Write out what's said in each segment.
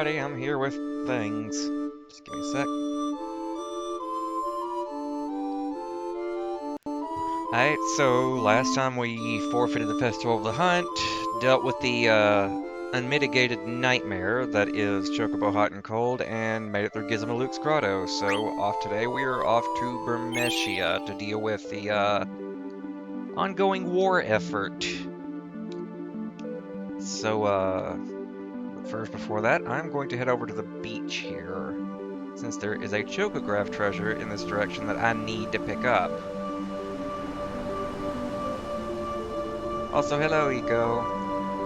Alrighty, I'm here with things. Just give me a sec. Alright, so last time we forfeited the Festival of the Hunt, dealt with the unmitigated nightmare that is Chocobo Hot and Cold, and made it through Gizmaluke's Grotto. So off today, we are off to Bermeshia to deal with the ongoing war effort. So, first, before that, I'm going to head over to the beach here, since there is a Chocograph treasure in this direction that I need to pick up. Also, hello, Eco.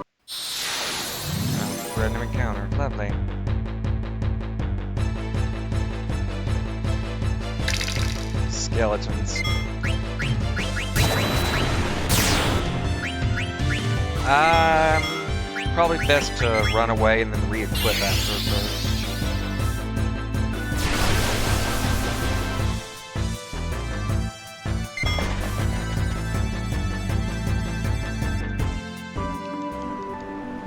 Oh, random encounter. Lovely. Skeletons. Probably best to run away and then re-equip after first.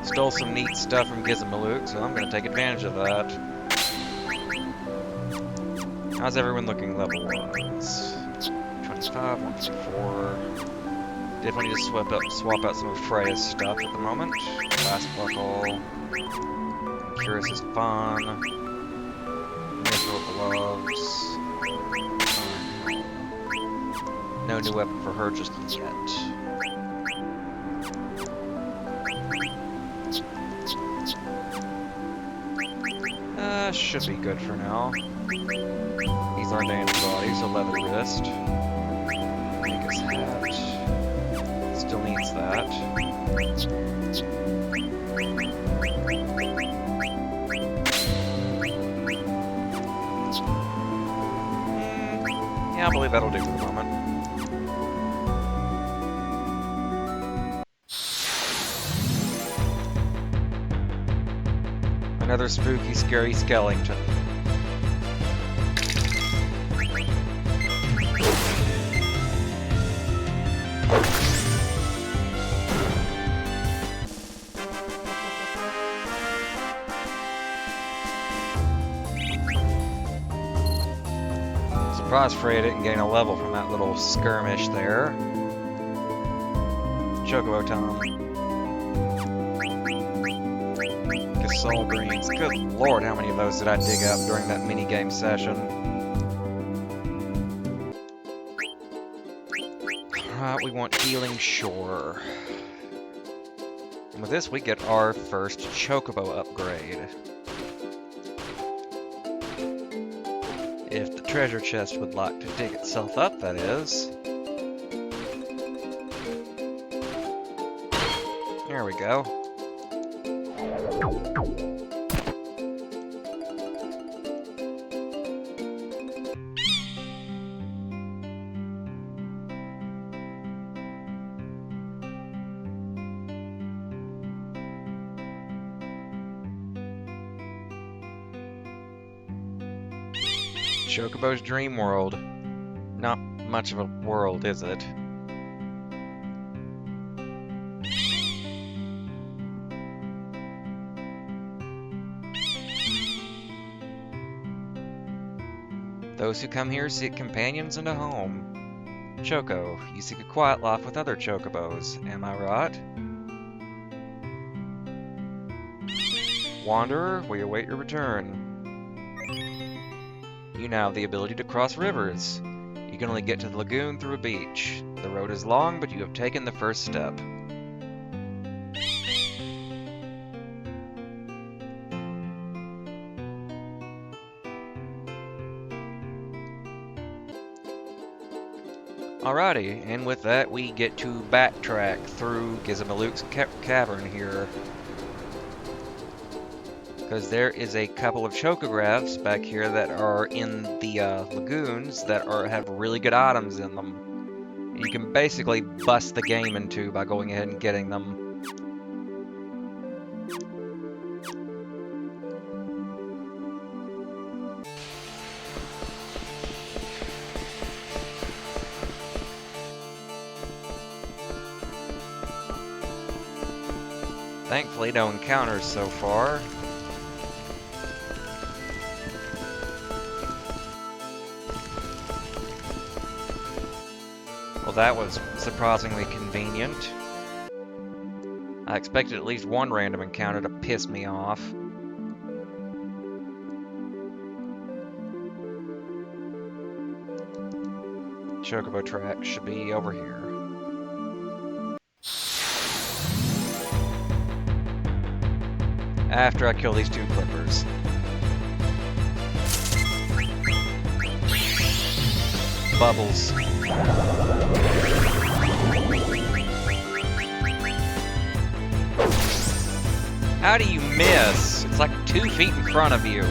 Stole some neat stuff from Gizmaluke, so I'm going to take advantage of that. How's everyone looking level-wise? 25, 154. Definitely need to swap out some of Freya's stuff at the moment. Last buckle. Curious is fun. Mithril gloves. No new weapon for her just yet. Should be good for now. These aren't antibodies, so leather wrist. Magus hat. Still needs that. Yeah, I believe that'll do for the moment. Another spooky, scary skeleton. Surprised Freya didn't gain a level from that little skirmish there. Chocobo Tom. Soul greens. Good lord, how many of those did I dig up during that mini-game session? Alright, we want Healing Shore. And with this, we get our first Chocobo upgrade. If the treasure chest would like to dig itself up, that is. There we go. Chocobo's Dream World. Not much of a world, is it? Those who come here seek companions and a home. Choco, you seek a quiet life with other Chocobos, am I right? Wanderer, we await your return. You now have the ability to cross rivers. You can only get to the lagoon through a beach. The road is long, but you have taken the first step. Alrighty, and with that we get to backtrack through Gizmaluke's cavern here. Because there is a couple of Chocographs back here that are in the lagoons that have really good items in them. You can basically bust the game in two by going ahead and getting them. Thankfully, no encounters so far. Well, that was surprisingly convenient. I expected at least one random encounter to piss me off. Chocobo track should be over here. After I kill these two clippers. Bubbles. How do you miss? It's like 2 feet in front of you.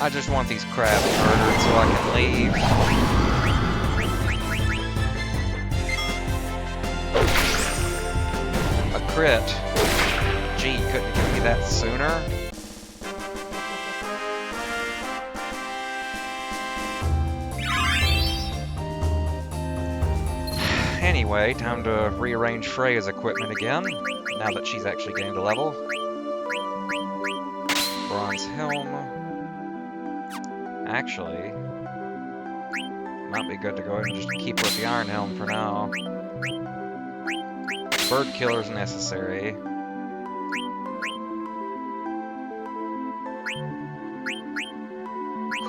I just want these crabs murdered so I can leave. A crit. Gee, couldn't give me that sooner. Anyway, time to rearrange Freya's equipment again, now that she's actually gained a level. Bronze helm. Actually, might be good to go ahead and just keep her with the Iron Helm for now. Bird killer's necessary.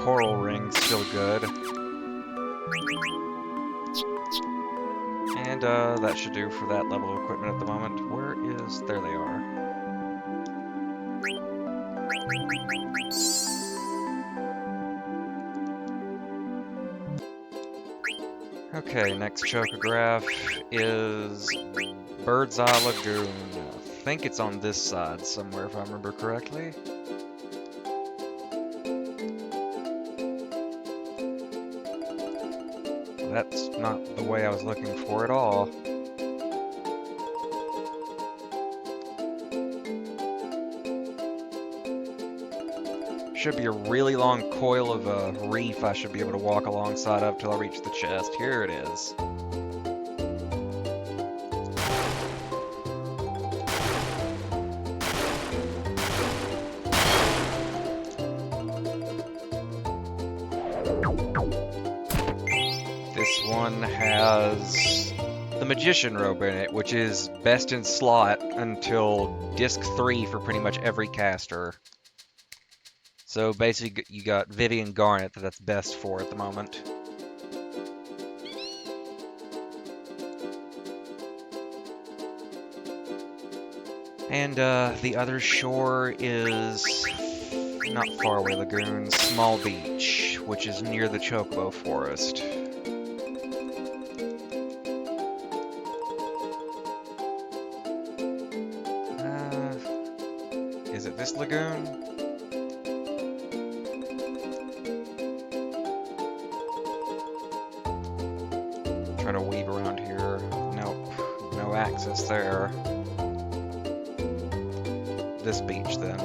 Coral ring's still good. And that should do for that level of equipment at the moment. Where is... there they are. Okay, next chocograph is Bird's Eye Lagoon. I think it's on this side somewhere, if I remember correctly. That's not the way I was looking for at all. Should be a really long coil of a reef I should be able to walk alongside of till I reach the chest. Here it is. This one has the Magician Robe in it, which is best in slot until Disc 3 for pretty much every caster. So basically you got Vivi and Garnet that's best for at the moment. And the other shore is not Faraway Lagoon, Small Beach, which is near the Chocobo Forest. Is it this lagoon? Trying to weave around here. Nope, no access there. This beach then.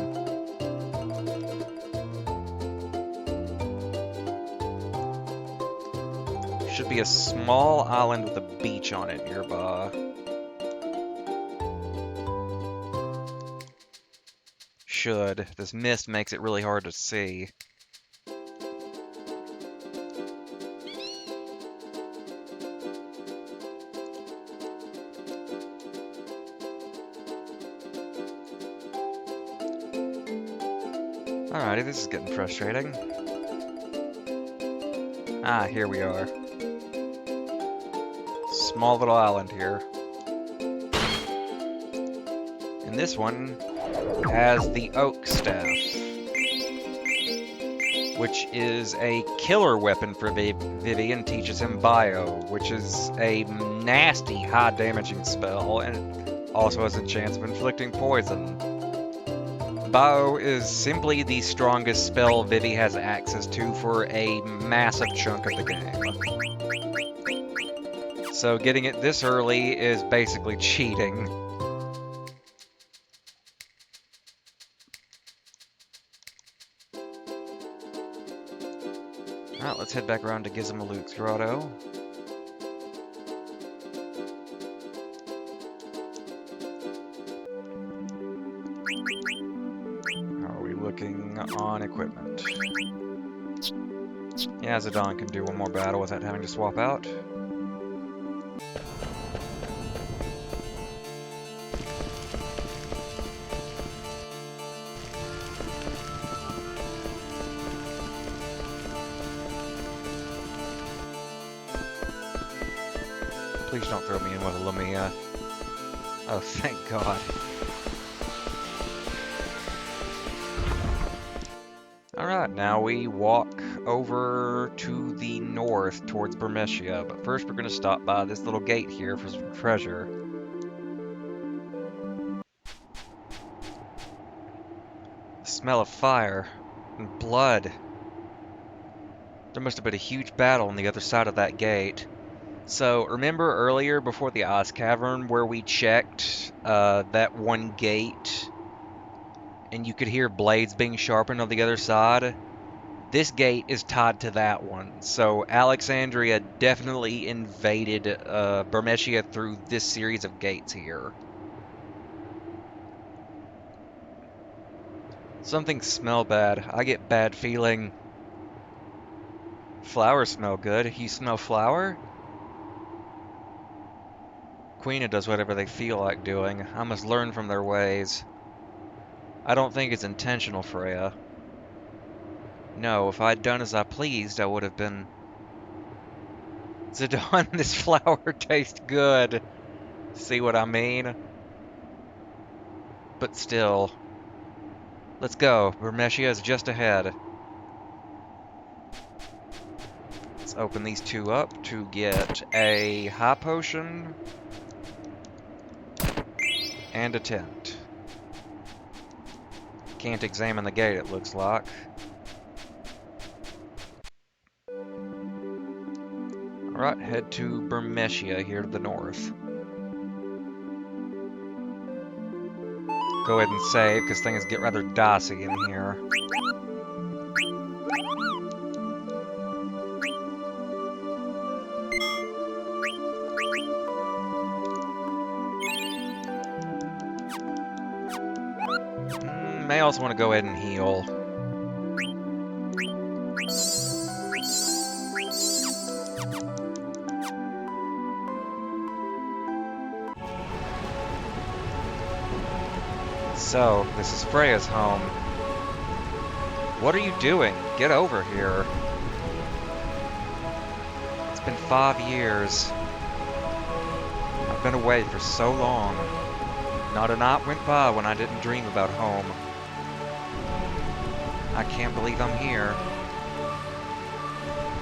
Should be a small island with a beach on it nearby. Should. This mist makes it really hard to see. Alrighty, this is getting frustrating. Ah, here we are. Small little island here. And this one has the Oak Staff, which is a killer weapon for Vivi and teaches him Bio, which is a nasty high damaging spell and also has a chance of inflicting poison. Bio is simply the strongest spell Vivi has access to for a massive chunk of the game. So getting it this early is basically cheating. Alright, let's head back around to Gizmaluke's grotto. How are we looking on equipment? Yeah, Zidane can do one more battle without having to swap out. Please don't throw me in with a Lumia. Oh, thank God. Alright, now we walk over to the north towards Burmecia, but first we're going to stop by this little gate here for some treasure. The smell of fire and blood. There must have been a huge battle on the other side of that gate. So, remember earlier before the Ice Cavern where we checked that one gate and you could hear blades being sharpened on the other side? This gate is tied to that one. So, Alexandria definitely invaded Burmecia through this series of gates here. Something smell bad. I get bad feeling. Flowers smell good. You smell flower? Quina does whatever they feel like doing. I must learn from their ways. I don't think it's intentional, Freya. No, if I'd done as I pleased, I would have been... Zidane, this flower tastes good. See what I mean? But still. Let's go. Burmecia is just ahead. Let's open these two up to get a high potion and a tent. Can't examine the gate, it looks like. Alright, head to Burmecia here to the north. Go ahead and save, because things get rather dicey in here. May also want to go ahead and heal. So, this is Freya's home. What are you doing? Get over here. It's been 5 years. I've been away for so long. Not a night went by when I didn't dream about home. I can't believe I'm here.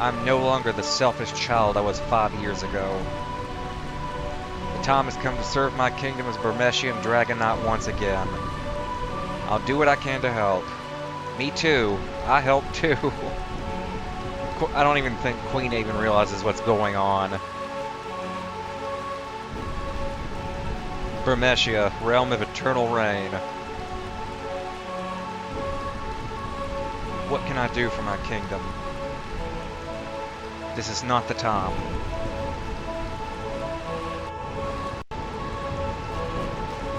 I'm no longer the selfish child I was 5 years ago. The time has come to serve my kingdom as Burmecian Dragon Knight once again. I'll do what I can to help. Me too. I help too. I don't even think Queen even realizes what's going on. Burmecia, realm of eternal reign. What can I do for my kingdom? This is not the time.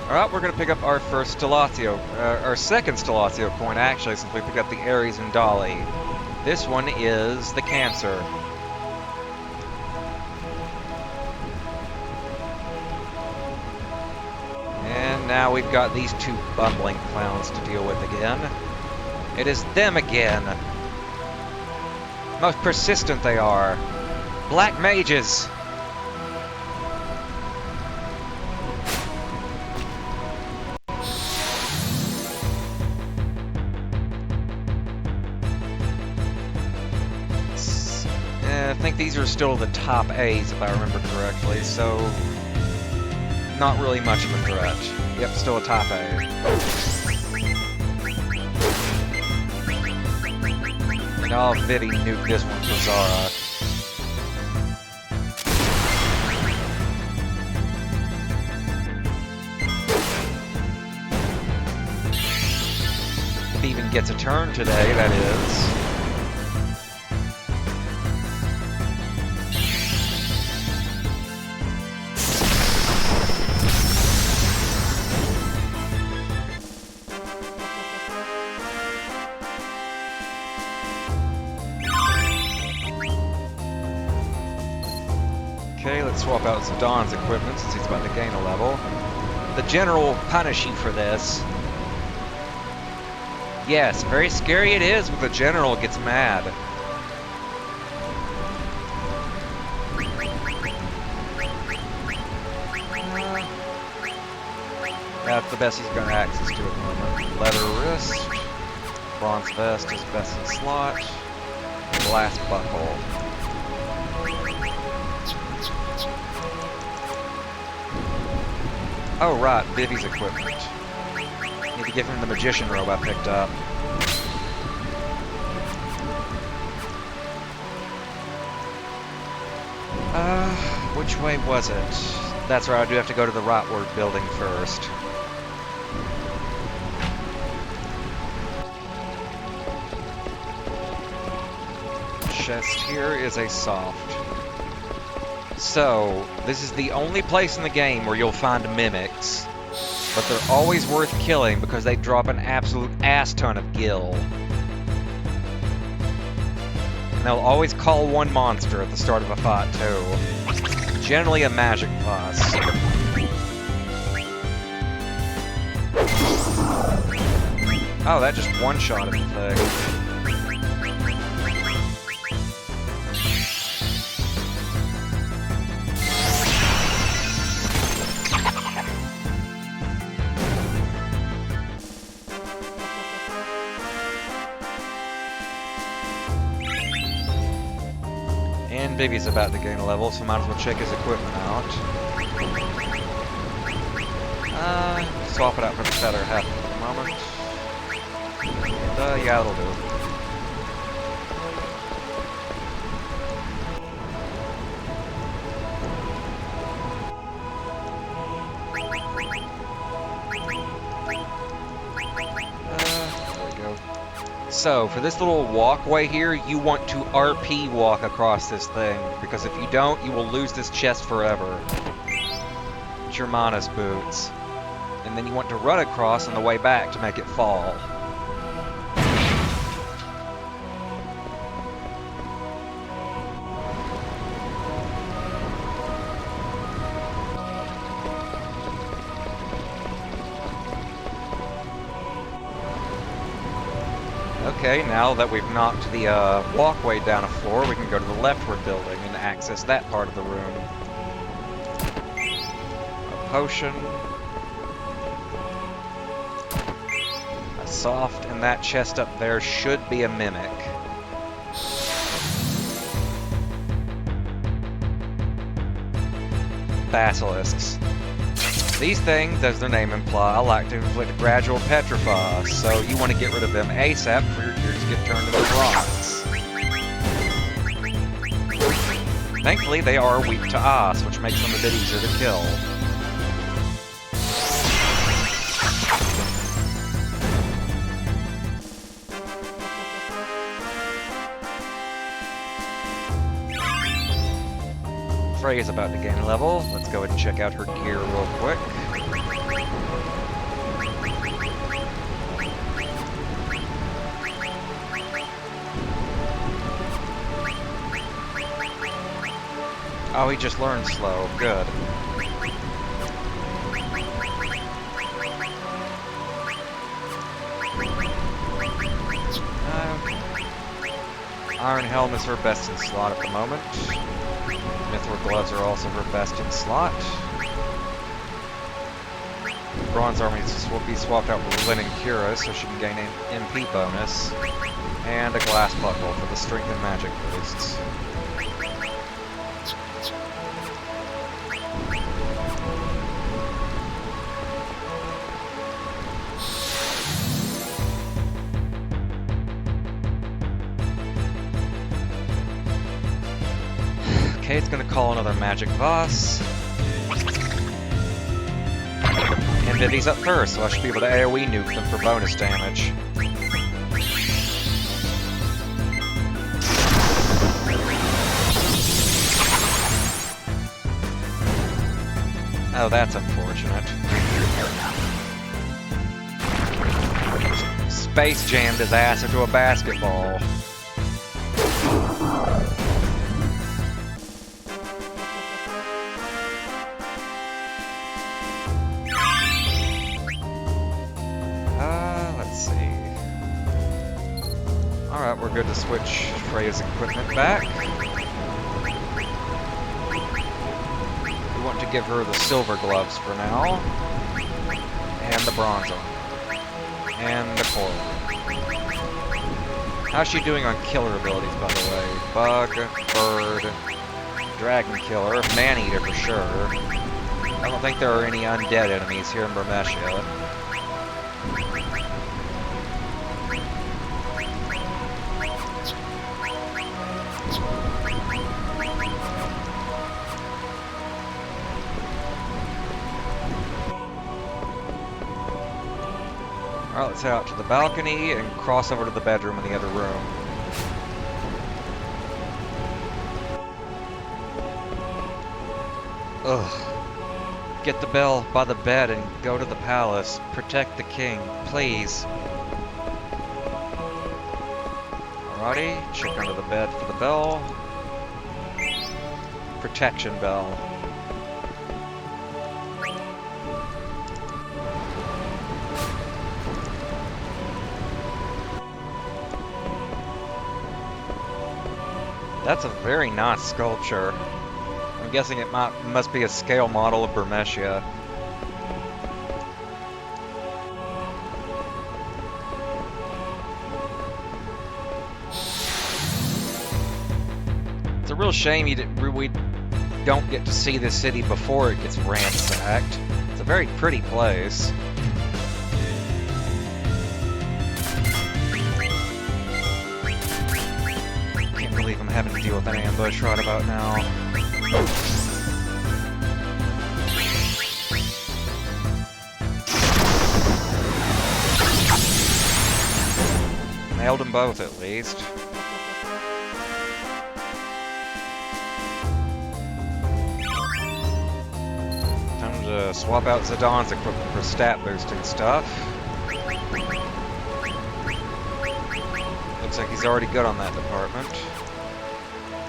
Alright, we're going to pick up our first Stellacio, our second Stellacio coin actually, since we picked up the Ares and Dolly. This one is the Cancer. And now we've got these two bumbling clowns to deal with again. It is them again. Most persistent they are. Black mages. I think these are still the top A's if I remember correctly, so not really much of a threat. Yep, still a top A. And I'll Vidi nuke this one for Zara. If he even gets a turn today, that is. Okay, let's swap out Zidane equipment since he's about to gain a level. The general will punish you for this. Yes, very scary it is when the general gets mad. That's the best he's got access to at the moment. Leather wrist, bronze vest is best in slot, glass buckle. Oh right, Vivi's equipment. Need to give him the magician robe I picked up. Which way was it? That's right, I do have to go to the rightward building first. Chest here is a soft. So, this is the only place in the game where you'll find mimics, but they're always worth killing because they drop an absolute ass ton of gil. And they'll always call one monster at the start of a fight too. Generally a magic boss. Oh, that just one-shotted the thing. And Vivi's about to gain a level, so might as well check his equipment out. Swap it out for the feather hat for the moment. Yeah, that'll do. There we go. So, for this little walkway here, you want to RP walk across this thing, because if you don't, you will lose this chest forever. It's your Manus boots. And then you want to run across on the way back to make it fall. Okay, now that we've knocked the walkway down a floor, we can go to the leftward building and access that part of the room. A potion. A soft, and that chest up there should be a mimic. Basilisks. These things, as their name imply, like to inflict gradual petrify, so you want to get rid of them ASAP before your gears get turned into rocks. Thankfully, they are weak to ice, which makes them a bit easier to kill. Frey's about to gain a level. Let's go ahead and check out her gear real quick. Oh, he just learned slow. Good. Iron Helm is her best in slot at the moment. Mithril gloves are also her best in slot. Bronze armies will be swapped out with Linen Cuirass so she can gain an MP bonus. And a glass buckle for the strength and magic boosts. Okay, it's gonna call another magic boss. And Vivi's up first, so I should be able to AoE nuke them for bonus damage. Oh, that's unfortunate. Space jammed his ass into a basketball. Alright, we're good to switch Freya's equipment back. We want to give her the silver gloves for now. And the bronze one. And the coral. How's she doing on killer abilities, by the way? Bug, bird, dragon killer, man-eater for sure. I don't think there are any undead enemies here in Burmeshia. Alright, let's head out to the balcony and cross over to the bedroom in the other room. Ugh. Get the bell by the bed and go to the palace. Protect the king, please. Alrighty, check under the bed for the bell. Protection bell. That's a very nice sculpture. I'm guessing it must be a scale model of Burmeshia. It's a real shame we don't get to see the city before it gets ransacked. It's a very pretty place. Can't believe I'm having to deal with an ambush right about now. Nailed them both, at least. Time to swap out Zidane equipment for stat boosting stuff. Looks like he's already good on that department.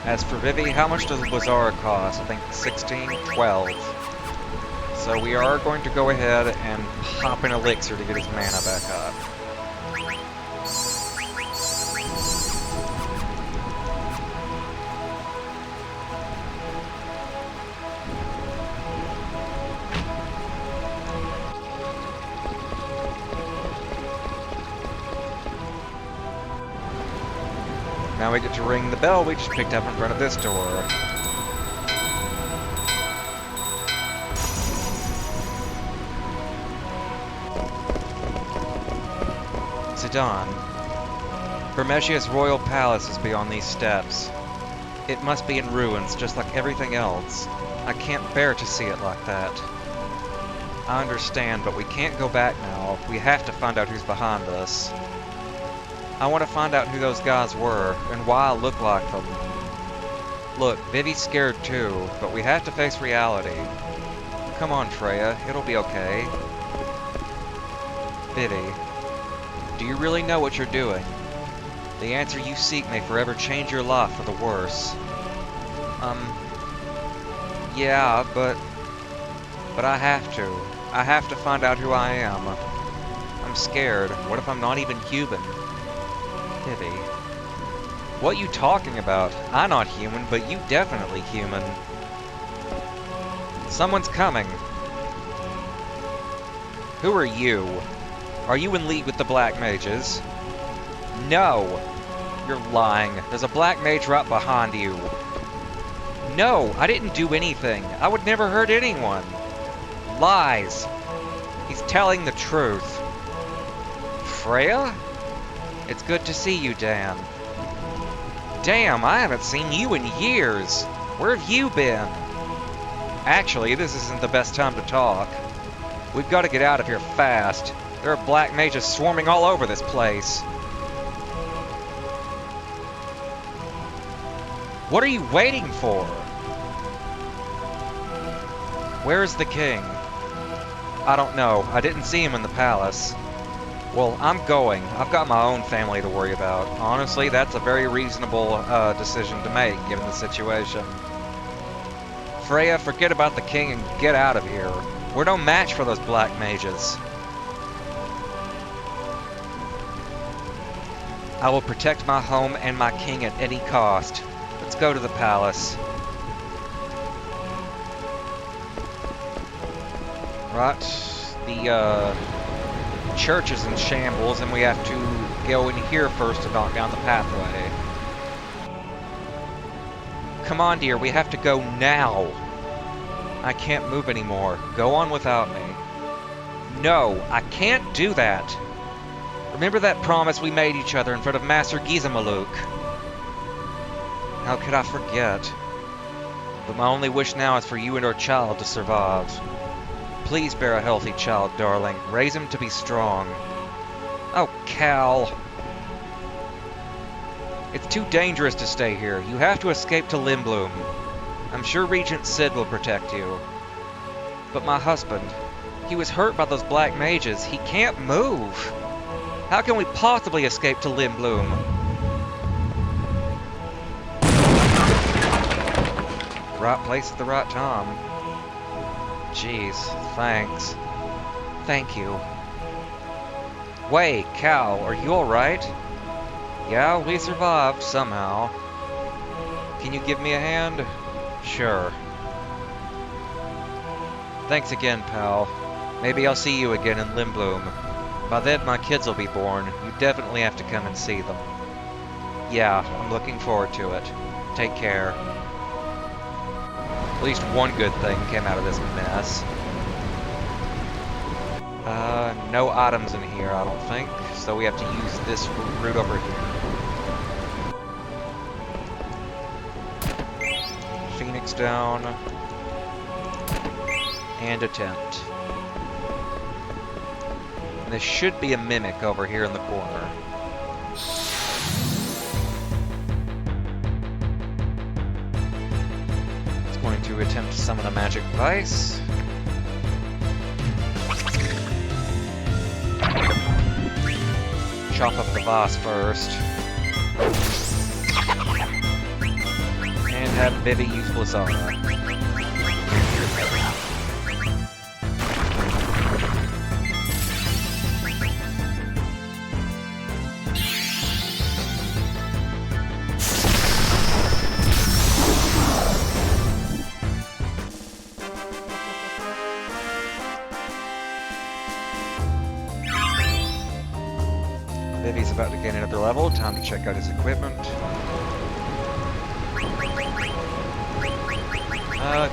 As for Vivi, how much does Lazara cost? I think 16, 12. So we are going to go ahead and pop an elixir to get his mana back up. Now we get to ring the bell we just picked up in front of this door. Zidane. Burmeshia's royal palace is beyond these steps. It must be in ruins, just like everything else. I can't bear to see it like that. I understand, but we can't go back now. We have to find out who's behind this. I want to find out who those guys were, and why I look like them. Look, Vivi's scared too, but we have to face reality. Come on, Freya, it'll be okay. Vivi, do you really know what you're doing? The answer you seek may forever change your life for the worse. Yeah, but I have to. I have to find out who I am. I'm scared. What if I'm not even human? Vivi. What you talking about? I'm not human, but you definitely human. Someone's coming. Who are you? Are you in league with the Black Mages? No! You're lying. There's a Black Mage right behind you. No, I didn't do anything. I would never hurt anyone. Lies. He's telling the truth. Freya? It's good to see you, Dan. Damn, I haven't seen you in years. Where have you been? Actually, this isn't the best time to talk. We've got to get out of here fast. There are Black Mages swarming all over this place. What are you waiting for? Where is the king? I don't know. I didn't see him in the palace. Well, I'm going. I've got my own family to worry about. Honestly, that's a very reasonable decision to make, given the situation. Freya, forget about the king and get out of here. We're no match for those Black Mages. I will protect my home and my king at any cost. Let's go to the palace. Right. The church is in shambles, and we have to go in here first to knock down the pathway. Come on, dear, we have to go now. I can't move anymore. Go on without me. No, I can't do that. Remember that promise we made each other in front of Master Gizamaluk? How could I forget? But my only wish now is for you and our child to survive. Please bear a healthy child, darling. Raise him to be strong. Oh, Cal. It's too dangerous to stay here. You have to escape to Lindblum. I'm sure Regent Sid will protect you. But my husband, he was hurt by those black mages. He can't move. How can we possibly escape to Lindblum? Right place at the right time. Jeez, thanks. Thank you. Wait, Cal, are you alright? Yeah, we survived, somehow. Can you give me a hand? Sure. Thanks again, pal. Maybe I'll see you again in Lindblum. By then, my kids will be born. You definitely have to come and see them. Yeah, I'm looking forward to it. Take care. At least one good thing came out of this mess. No items in here, I don't think. So we have to use this route over here. Phoenix down. And attempt. And there should be a mimic over here in the corner. It's going to attempt to summon a magic device. Chop up the boss first. And have Vivi use Blizzara. Vivi's about to gain another level. Time to check out his equipment.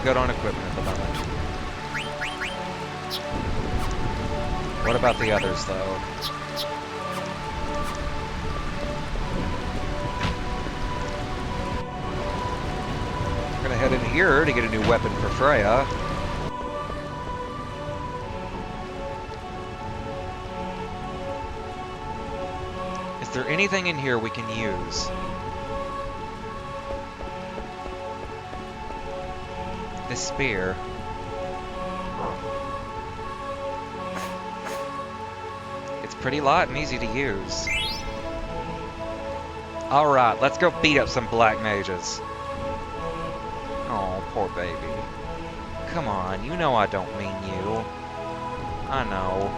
Good on equipment at the moment. What about the others, though? I'm gonna head in here to get a new weapon for Freya. Is there anything in here we can use? This spear. It's pretty light and easy to use. Alright, let's go beat up some black mages. Oh, poor baby. Come on, you know I don't mean you. I know.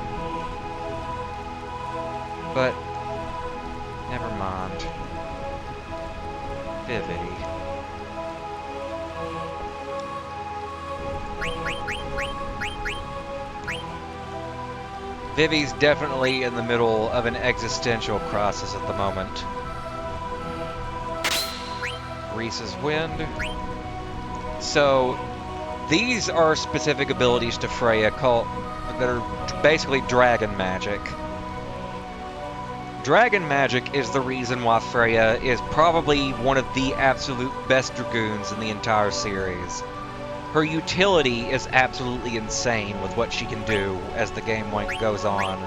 But never mind. Vivi. Vivi's definitely in the middle of an existential crisis at the moment. Reese's Wind. So, these are specific abilities to Freya that are basically dragon magic. Dragon magic is the reason why Freya is probably one of the absolute best dragoons in the entire series. Her utility is absolutely insane with what she can do as the game goes on.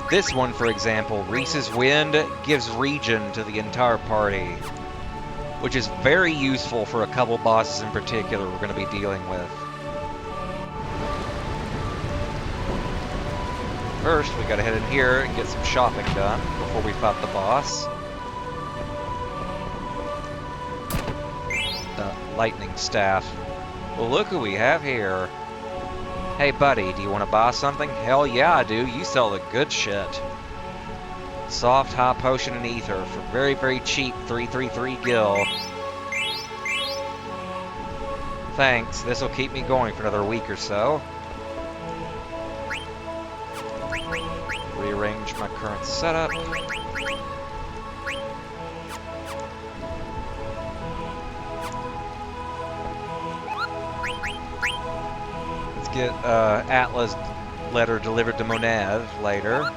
This one, for example, Reese's Wind, gives regen to the entire party, which is very useful for a couple bosses in particular we're going to be dealing with. First, we gotta head in here and get some shopping done before we fight the boss. The lightning staff. Well, look who we have here. Hey, buddy, do you want to buy something? Hell yeah, I do. You sell the good shit. Soft, high potion, and ether for very, very cheap 333 gil. Thanks. This will keep me going for another week or so. Rearrange my current setup. Let's get Atla's letter delivered to Monad later.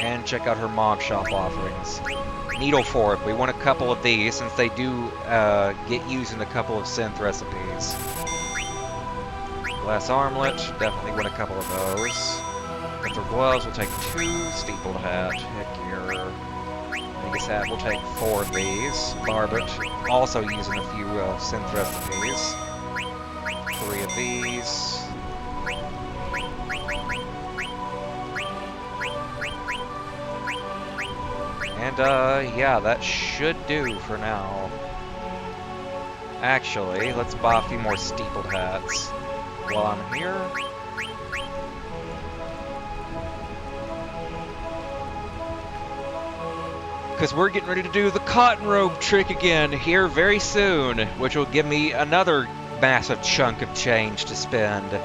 And check out her mob shop offerings. Needle fork. We want a couple of these since they do get used in a couple of synth recipes. Glass armlet. Definitely want a couple of those. Winter gloves. We'll take 2. Steepled hat. Headgear. Vegas hat. We'll take 4 of these. Barbet. Also using a few synth recipes. 3 of these. And, yeah, that should do for now. Actually, let's buy a few more steepled hats while I'm here. Because we're getting ready to do the cotton robe trick again here very soon, which will give me another massive chunk of change to spend.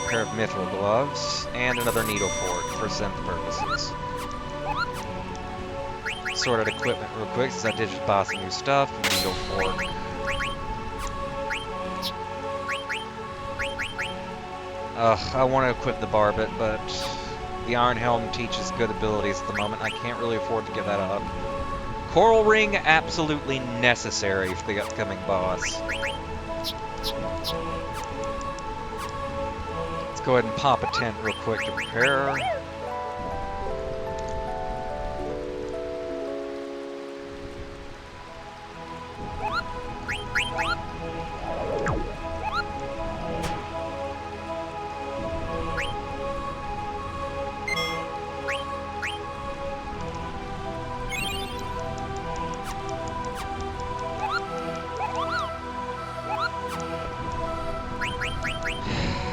Pair of mithril gloves, and another needle fork for synth purposes. Sort out equipment real quick since I did just buy some new stuff. Needle fork. I want to equip the barbet, but the Iron Helm teaches good abilities at the moment. I can't really afford to give that up. Coral ring, absolutely necessary for the upcoming boss. Go ahead and pop a tent real quick to prepare.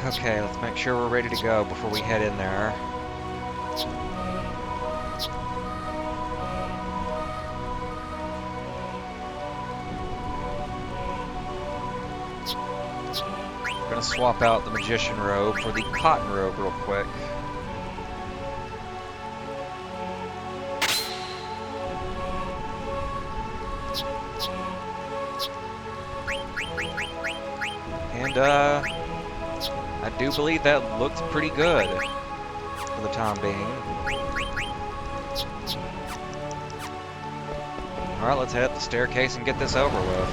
Okay, let's make sure we're ready to go before we head in there. I'm gonna swap out the magician robe for the cotton robe real quick. And, I do believe that looks pretty good for the time being. Alright, let's head up the staircase and get this over with.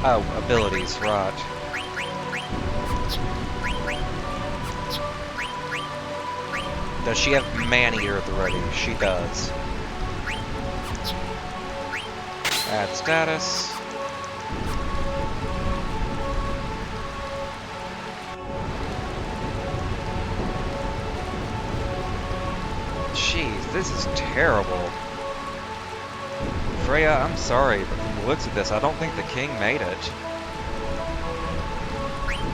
Oh, abilities, right. Does she have Man-Eater at the ready? She does. Add status. Jeez, this is terrible. Freya, I'm sorry, but from the looks of this, I don't think the king made it.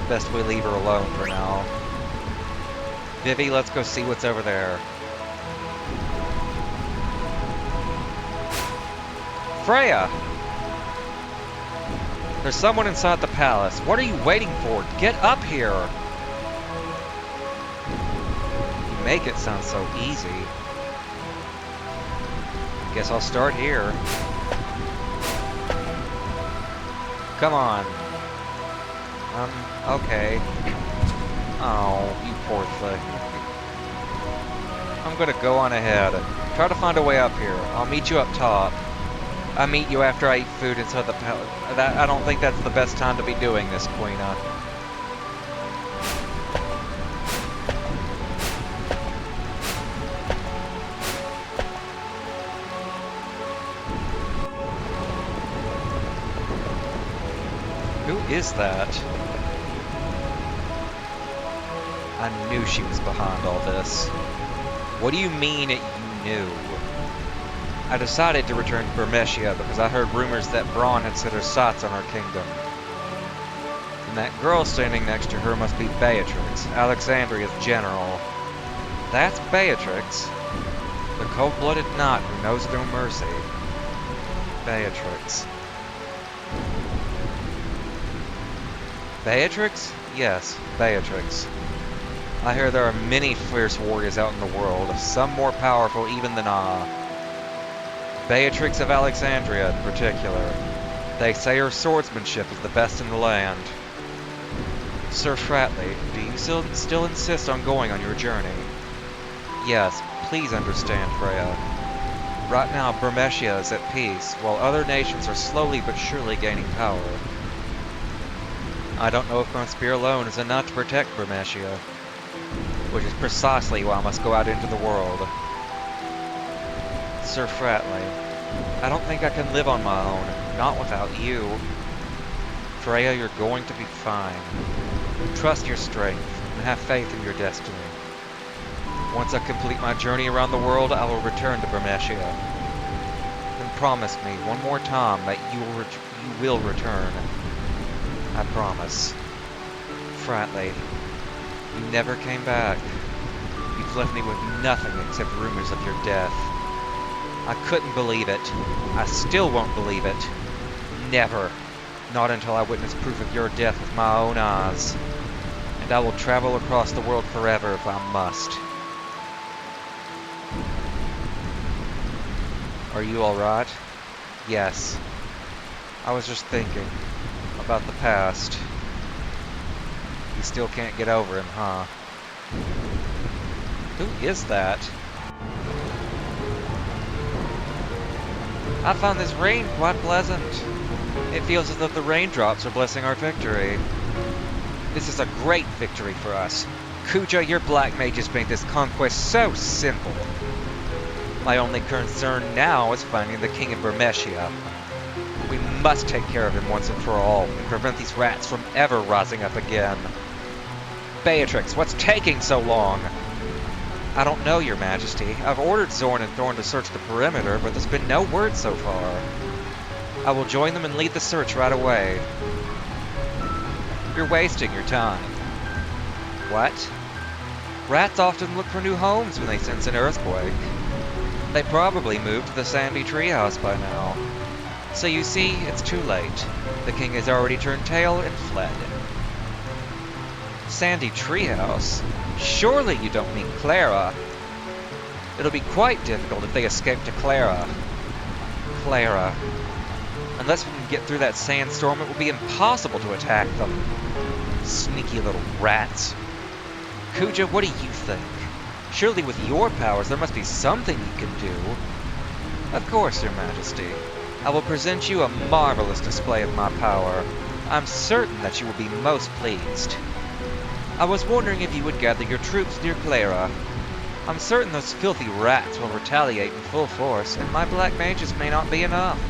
Best we leave her alone for now. Vivi, let's go see what's over there. Freya! There's someone inside the palace. What are you waiting for? Get up here! You make it sound so easy. Guess I'll start here. Come on. Okay. Oh, you poor thing. I'm gonna go on ahead. Try to find a way up here. I'll meet you up top. I'll meet you after I eat food inside the palace. I don't think that's the best time to be doing this, Queena. Who is that? I knew she was behind all this. What do you mean you knew? I decided to return to Bermesia because I heard rumors that Braun had set her sights on our kingdom. And that girl standing next to her must be Beatrix, Alexandria's general. That's Beatrix. The cold-blooded knight who knows no mercy. Beatrix. Beatrix? Yes, Beatrix. I hear there are many fierce warriors out in the world, some more powerful even than I. Beatrix of Alexandria in particular. They say her swordsmanship is the best in the land. Sir Fratley, do you still insist on going on your journey? Yes, please understand, Freya. Right now, Bermesia is at peace, while other nations are slowly but surely gaining power. I don't know if my spear alone is enough to protect Bermesia, which is precisely why I must go out into the world. Sir Fratley, I don't think I can live on my own, not without you. Freya, you're going to be fine. Trust your strength, and have faith in your destiny. Once I complete my journey around the world, I will return to Bermesia. Then promise me one more time that you will return. I promise. Fratley, you never came back. You've left me with nothing except rumors of your death. I couldn't believe it. I still won't believe it. Never. Not until I witness proof of your death with my own eyes. And I will travel across the world forever if I must. Are you alright? Yes. I was just thinking about the past. You still can't get over him, huh? Who is that? I found this rain quite pleasant. It feels as though the raindrops are blessing our victory. This is a great victory for us. Kuja, your black mages made this conquest so simple. My only concern now is finding the King of Bermesia. We must take care of him once and for all, and prevent these rats from ever rising up again. Beatrix, what's taking so long? I don't know, Your Majesty. I've ordered Zorn and Thorn to search the perimeter, but there's been no word so far. I will join them and lead the search right away. You're wasting your time. What? Rats often look for new homes when they sense an earthquake. They probably moved to the Sandy Treehouse by now. So you see, it's too late. The king has already turned tail and fled. Sandy Treehouse? Surely you don't mean Clara. It'll be quite difficult if they escape to Clara. Clara. Unless we can get through that sandstorm, it will be impossible to attack them. Sneaky little rats. Kuja, what do you think? Surely with your powers there must be something you can do. Of course, Your Majesty. I will present you a marvelous display of my power. I'm certain that you will be most pleased. I was wondering if you would gather your troops near Clara. I'm certain those filthy rats will retaliate in full force, and my black mages may not be enough.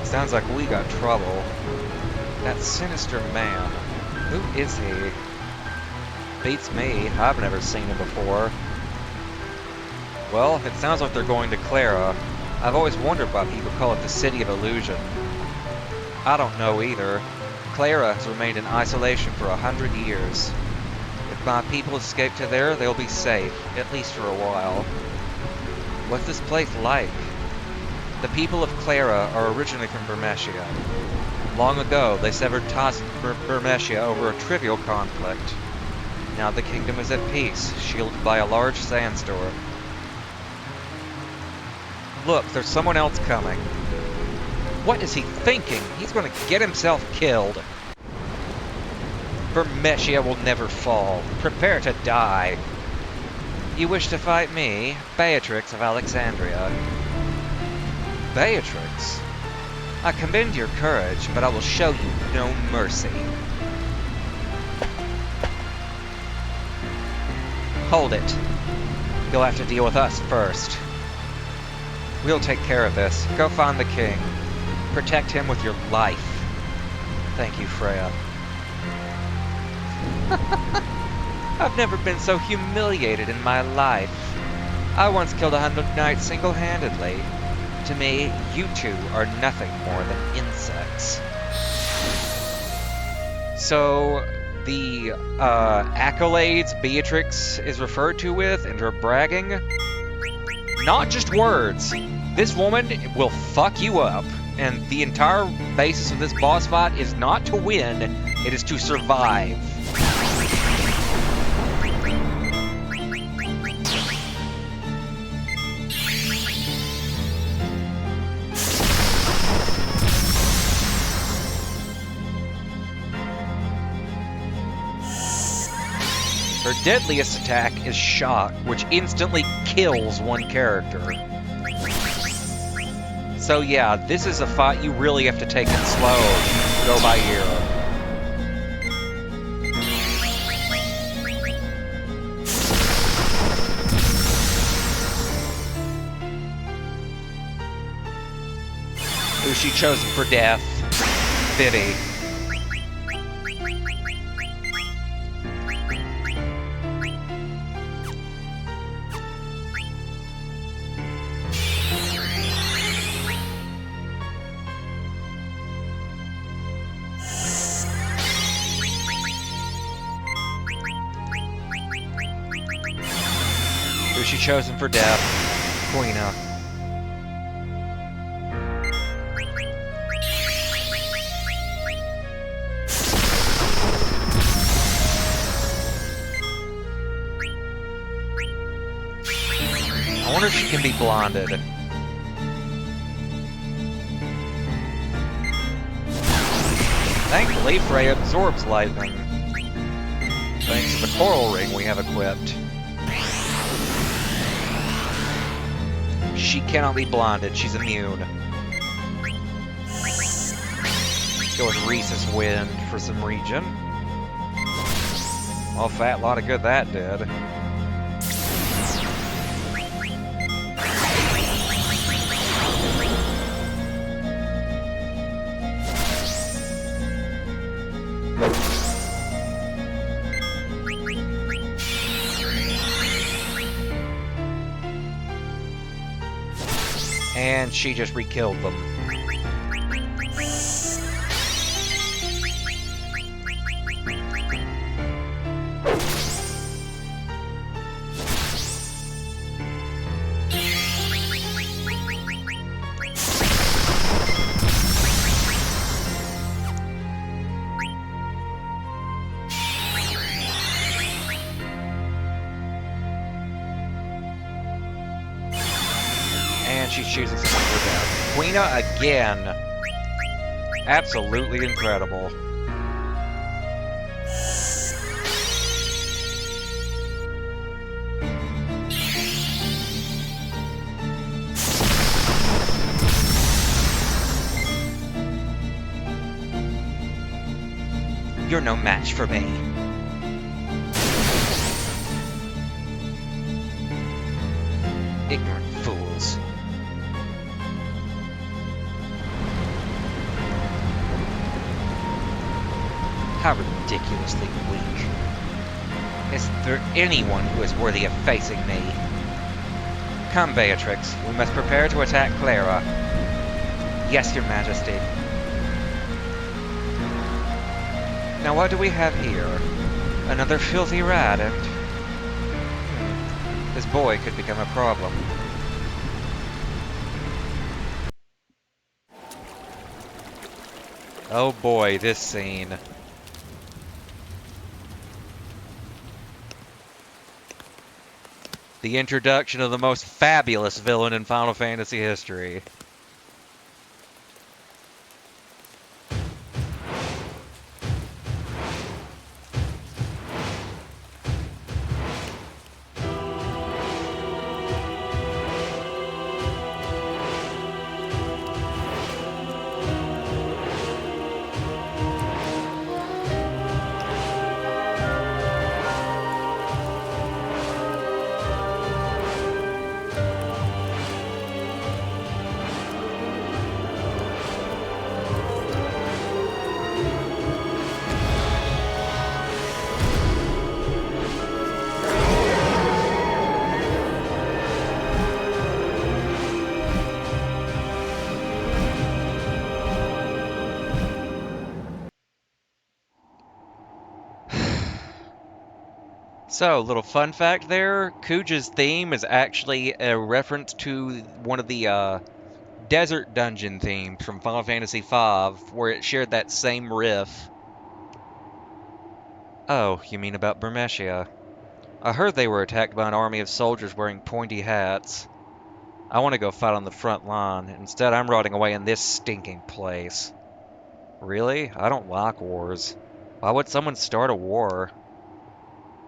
Sounds like we got trouble. That sinister man. Who is he? Beats me. I've never seen him before. Well, it sounds like they're going to Clara. I've always wondered why people call it the City of Illusion. I don't know either. Clara has remained in isolation for 100 years. If my people escape to there, they'll be safe, at least for a while. What's this place like? The people of Clara are originally from Bermesia. Long ago, they severed ties with Bermesia over a trivial conflict. Now the kingdom is at peace, shielded by a large sandstorm. Look, there's someone else coming. What is he thinking? He's going to get himself killed. Bermesia will never fall. Prepare to die. You wish to fight me, Beatrix of Alexandria. Beatrix? I commend your courage, but I will show you no mercy. Hold it. You'll have to deal with us first. We'll take care of this. Go find the king. Protect him with your life. Thank you, Freya. I've never been so humiliated in my life. I once killed 100 knights single-handedly. To me, you two are nothing more than insects. So, the accolades Beatrix is referred to with and her bragging, not just words. This woman will fuck you up, and the entire basis of this boss fight is not to win, it is to survive. Her deadliest attack is Shock, which instantly kills one character. So yeah, this is a fight you really have to take it slow, go by ear. Who's she chosen for death? Vivi. Who's she chosen for death? Quina. I wonder if she can be blinded. Thankfully, Freya absorbs lightning, thanks to the coral ring we have equipped. She cannot be blinded, she's immune. Let's go with Rhesus Wind for some regen. Well, fat lot of good that did. And she just re-killed them. And she's choosing someone for death. Quina again. Absolutely incredible. You're no match for me. Ignorant fools. How ridiculously weak. Isn't there anyone who is worthy of facing me? Come, Beatrix. We must prepare to attack Clara. Yes, Your Majesty. Now what do we have here? Another filthy rat and... this boy could become a problem. Oh boy, this scene. The introduction of the most fabulous villain in Final Fantasy history. So, little fun fact there, Kuja's theme is actually a reference to one of the desert dungeon themes from Final Fantasy V, where it shared that same riff. Oh, you mean about Burmeshia? I heard they were attacked by an army of soldiers wearing pointy hats. I want to go fight on the front line. Instead, I'm rotting away in this stinking place. Really? I don't like wars. Why would someone start a war?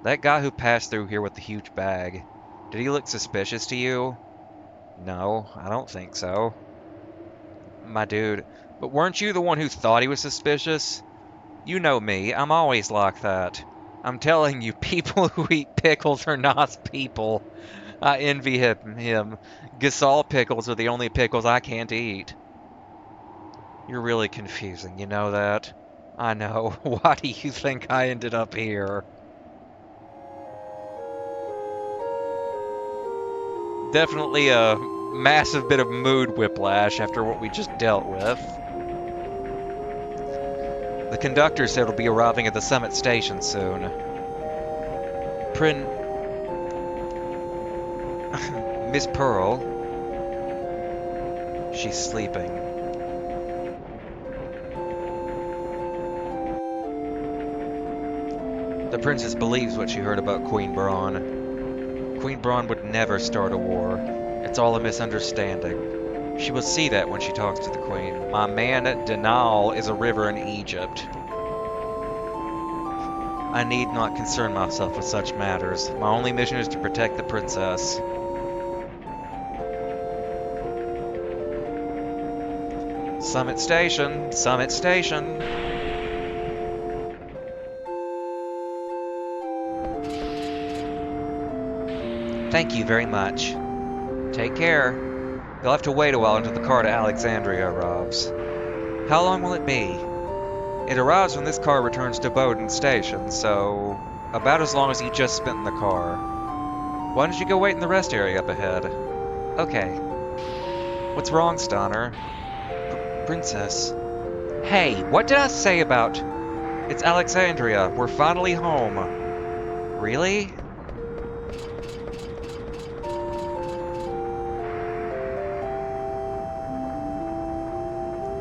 That guy who passed through here with the huge bag, did he look suspicious to you? No, I don't think so. My dude, but weren't you the one who thought he was suspicious? You know me, I'm always like that. I'm telling you, people who eat pickles are nice people. I envy him. Gasol pickles are the only pickles I can't eat. You're really confusing, you know that? I know. Why do you think I ended up here? Definitely a massive bit of mood whiplash after what we just dealt with. The conductor said we'll be arriving at the summit station soon. Miss Pearl. She's sleeping. The princess believes what she heard about Queen Braun. Queen Braun would never start a war. It's all a misunderstanding. She will see that when she talks to the queen. My man, Denal, is a river in Egypt. I need not concern myself with such matters. My only mission is to protect the princess. Summit Station! Summit Station! Thank you very much. Take care. You'll have to wait a while until the car to Alexandria arrives. How long will it be? It arrives when this car returns to Bowden Station, so about as long as you just spent in the car. Why don't you go wait in the rest area up ahead? Okay. What's wrong, Stonner? Princess. Hey, what did I say about... It's Alexandria. We're finally home. Really?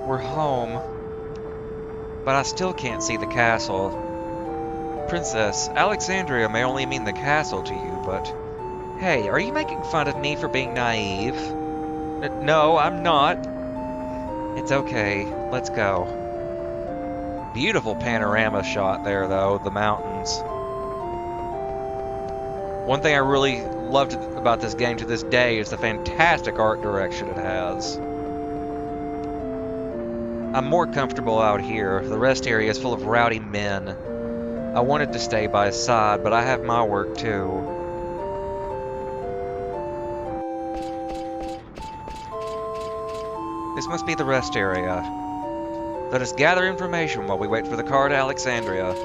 We're home. But I still can't see the castle. Princess, Alexandria may only mean the castle to you, but... Hey, are you making fun of me for being naive? No, I'm not. It's okay. Let's go. Beautiful panorama shot there, though, the mountains. One thing I really loved about this game to this day is the fantastic art direction it has. I'm more comfortable out here. The rest area is full of rowdy men. I wanted to stay by his side, but I have my work too. This must be the rest area. Let us gather information while we wait for the car to Alexandria.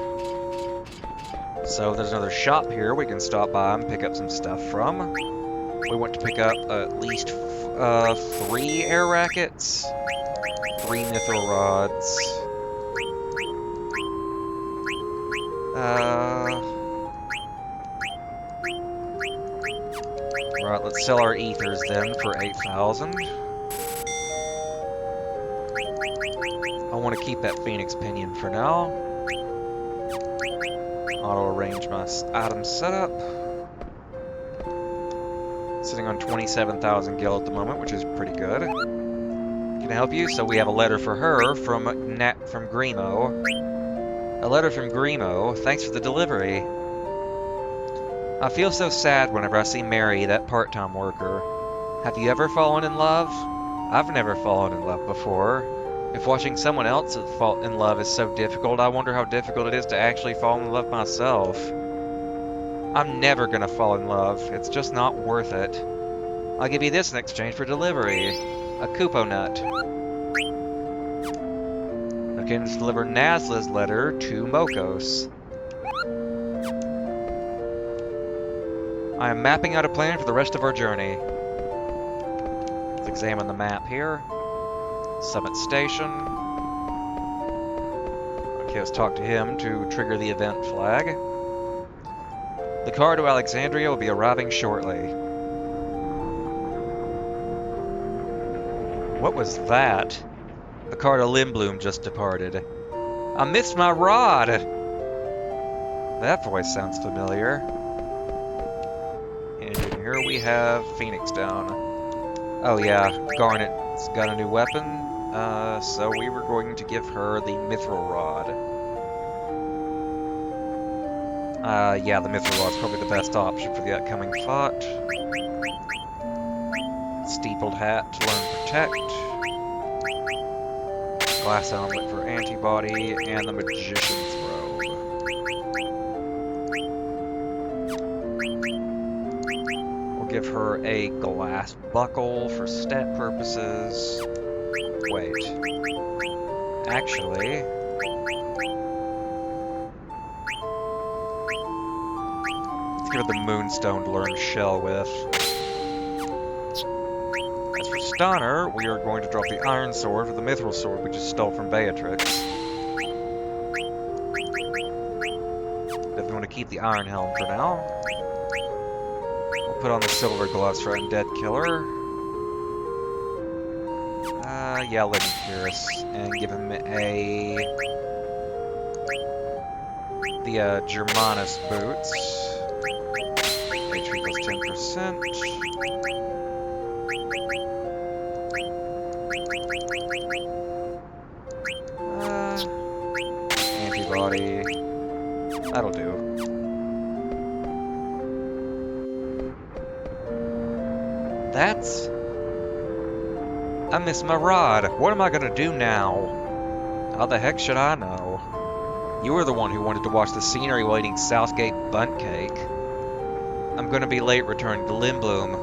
So there's another shop here we can stop by and pick up some stuff from. We want to pick up at least 3 air rackets, 3 mithril rods. Right, let's sell our ethers then for 8,000. I want to keep that Phoenix Pinion for now. Auto-arrange my item setup. Sitting on 27,000 gil at the moment, which is pretty good. Can I help you? So we have a letter for her from Grimo. A letter from Grimo. Thanks for the delivery. I feel so sad whenever I see Mary, that part-time worker. Have you ever fallen in love? I've never fallen in love before. If watching someone else fall in love is so difficult, I wonder how difficult it is to actually fall in love myself. I'm never gonna fall in love. It's just not worth it. I'll give you this in exchange for delivery. A Kupo nut. I can deliver Nazla's letter to Mokos. I am mapping out a plan for the rest of our journey. Let's examine the map here. Summit Station. Okay, let's talk to him to trigger the event flag. The car to Alexandria will be arriving shortly. What was that? The car to Lindblum just departed. I missed my rod! That voice sounds familiar. And here we have Phoenix down. Oh yeah, Garnet's got a new weapon. So we were going to give her the Mithril Rod. Yeah, the Mithril Rod's probably the best option for the upcoming fight. Steepled Hat to learn Protect. Glass Helmet for Antibody, and the Magician's Robe. We'll give her a Glass Buckle for stat purposes. Wait. Actually... let's give her the Moonstone to learn Shell with. As for Stunner, we are going to drop the Iron Sword for the Mithril Sword we just stole from Beatrix. Definitely want to keep the Iron Helm for now. We'll put on the Silver Gloves for Undead Killer. Yeah, Living Curus, and give him the Germanus boots. HP plus 10%. Antibody. That'll do. That's... I missed my rod. What am I gonna do now? How the heck should I know? You were the one who wanted to watch the scenery while eating Southgate Bundt Cake. I'm gonna be late returning to Lindblum.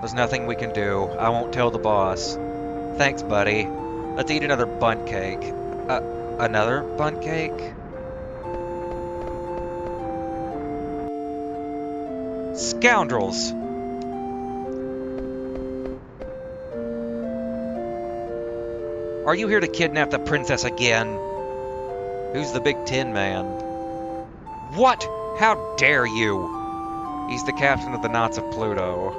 There's nothing we can do. I won't tell the boss. Thanks, buddy. Let's eat another Bundt Cake. Another Bundt Cake? Scoundrels! Are you here to kidnap the princess again? Who's the Big Tin Man? What? How dare you? He's the captain of the Knights of Pluto.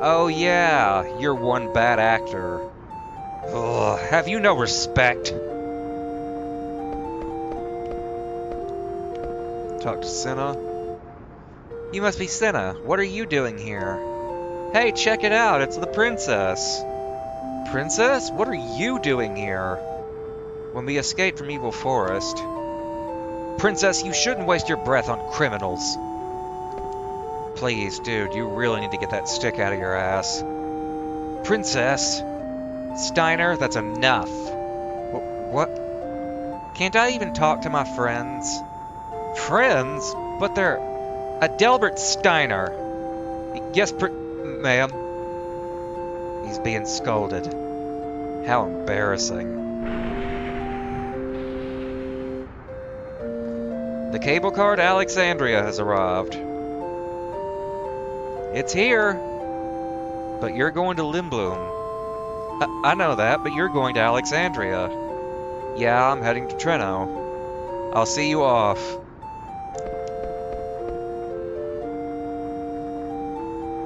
Oh yeah, you're one bad actor. Ugh, have you no respect? Talk to Senna. You must be Senna. What are you doing here? Hey, check it out, it's the princess. Princess? What are you doing here? When we escaped from Evil Forest... Princess, you shouldn't waste your breath on criminals. Please, dude, you really need to get that stick out of your ass. Princess? Steiner, that's enough. What? Can't I even talk to my friends? Friends? But they're... Adelbert Steiner. Yes, ma'am. He's being scolded. How embarrassing. The cable car to Alexandria has arrived. It's here. But you're going to Lindblum. I know that, but you're going to Alexandria. Yeah, I'm heading to Treno. I'll see you off.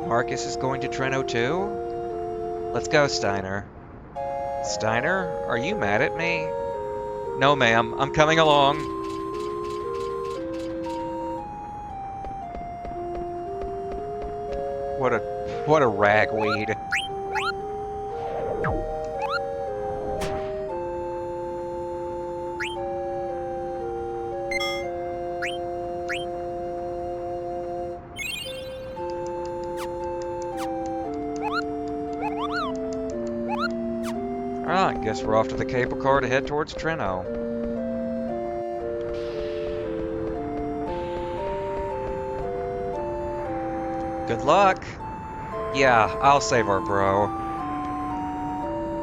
Marcus is going to Treno too? Let's go, Steiner. Steiner, are you mad at me? No, ma'am. I'm coming along. What a ragweed. Alright, guess we're off to the cable car to head towards Treno. Good luck! Yeah, I'll save our bro.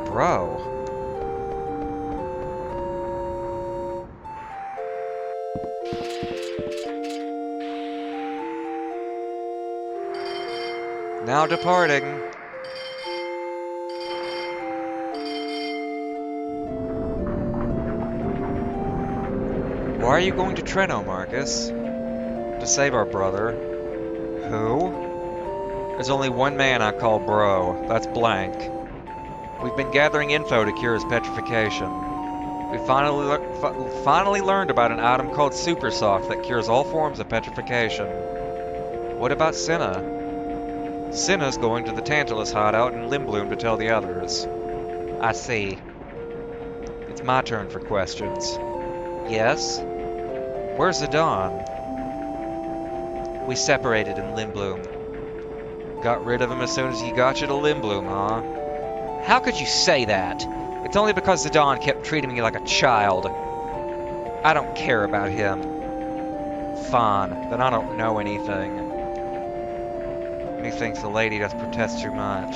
Bro? Now departing. Why are you going to Treno, Marcus? To to save our brother. Who? There's only one man I call bro. That's Blank. We've been gathering info to cure his petrification. We finally learned about an item called Super Soft that cures all forms of petrification. What about Cinna? Cinna's going to the Tantalus hideout in Limblum to tell the others. I see. It's my turn for questions. Yes? Where's Zidane? We separated in Limblum. Got rid of him as soon as he got you to Limblum, huh? How could you say that? It's only because Zidane kept treating me like a child. I don't care about him. Fine, then I don't know anything. Methinks the lady doth protest too much.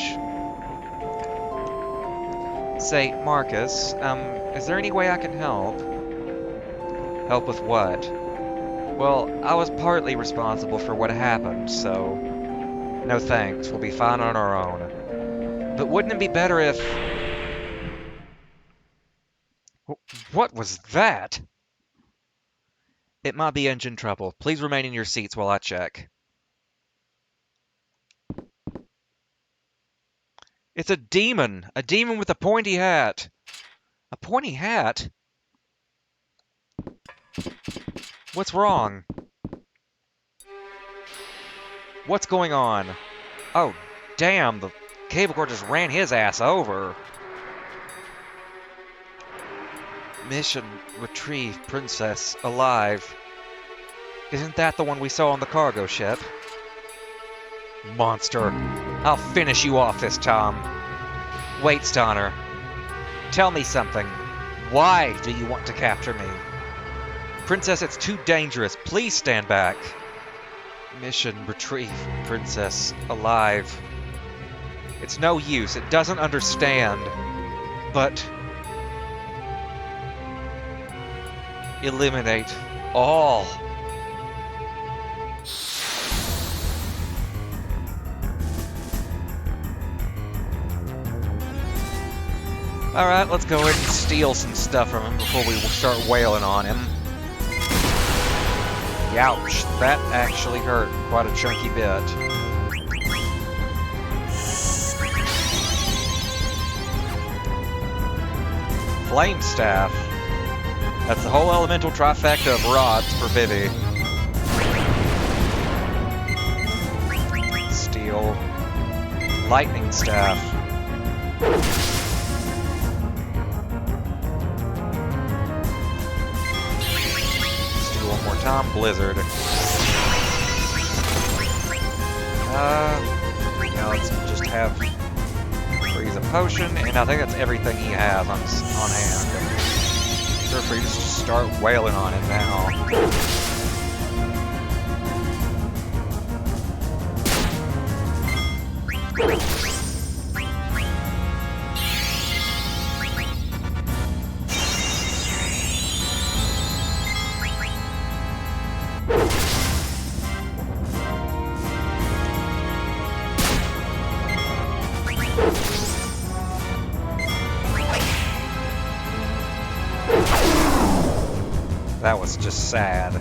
Say, Marcus, is there any way I can help? Help with what? Well, I was partly responsible for what happened, so... No thanks, we'll be fine on our own. But wouldn't it be better if... What was that? It might be engine trouble. Please remain in your seats while I check. It's a demon! A demon with a pointy hat! A pointy hat? What's wrong? What's going on? Oh, damn, the cable car just ran his ass over. Mission: retrieve Princess alive. Isn't that the one we saw on the cargo ship? Monster. I'll finish you off this time. Wait, Stoner. Tell me something. Why do you want to capture me? Princess, it's too dangerous. Please stand back. Mission: retrieve Princess alive. It's no use. It doesn't understand. But... eliminate all. Alright, let's go ahead and steal some stuff from him before we start wailing on him. Youch, that actually hurt quite a chunky bit. Flame Staff. That's the whole elemental trifecta of rods for Vivi. Steel. Lightning Staff. Steel one more time. Blizzard. Now let's just have freeze a potion, and I think that's everything he has on hand. Feel free to just start wailing on him now. That was just sad.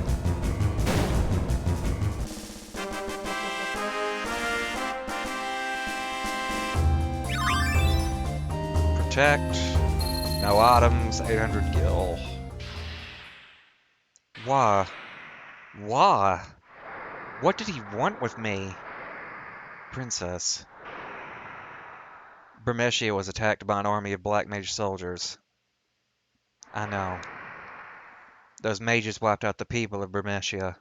Protect. No items. 800 gil. Why? Why? What did he want with me? Princess. Bermeshia was attacked by an army of black mage soldiers. I know. Those mages wiped out the people of Bermeshia.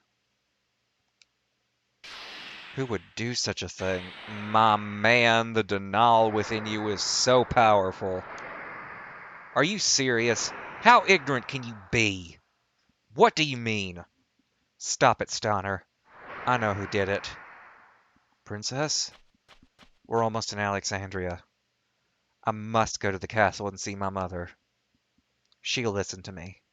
Who would do such a thing? My man, the denial within you is so powerful. Are you serious? How ignorant can you be? What do you mean? Stop it, Stoner. I know who did it. Princess? We're almost in Alexandria. I must go to the castle and see my mother. She'll listen to me.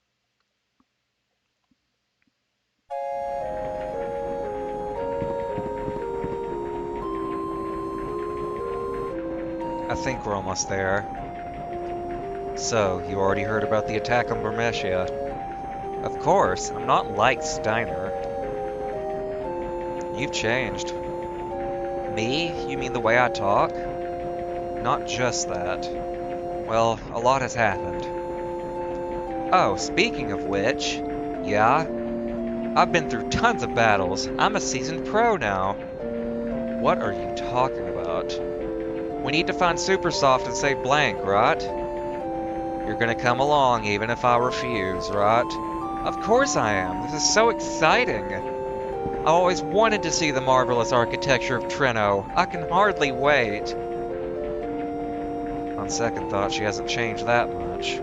I think we're almost there. So, you already heard about the attack on Bermeshia. Of course, I'm not like Steiner. You've changed. Me? You mean the way I talk? Not just that. Well, a lot has happened. Oh, speaking of which, yeah, I've been through tons of battles. I'm a seasoned pro now. What are you talking about? We need to find Supersoft and save Blank, right? You're gonna come along even if I refuse, right? Of course I am. This is so exciting. I always wanted to see the marvelous architecture of Treno. I can hardly wait. On second thought, she hasn't changed that much.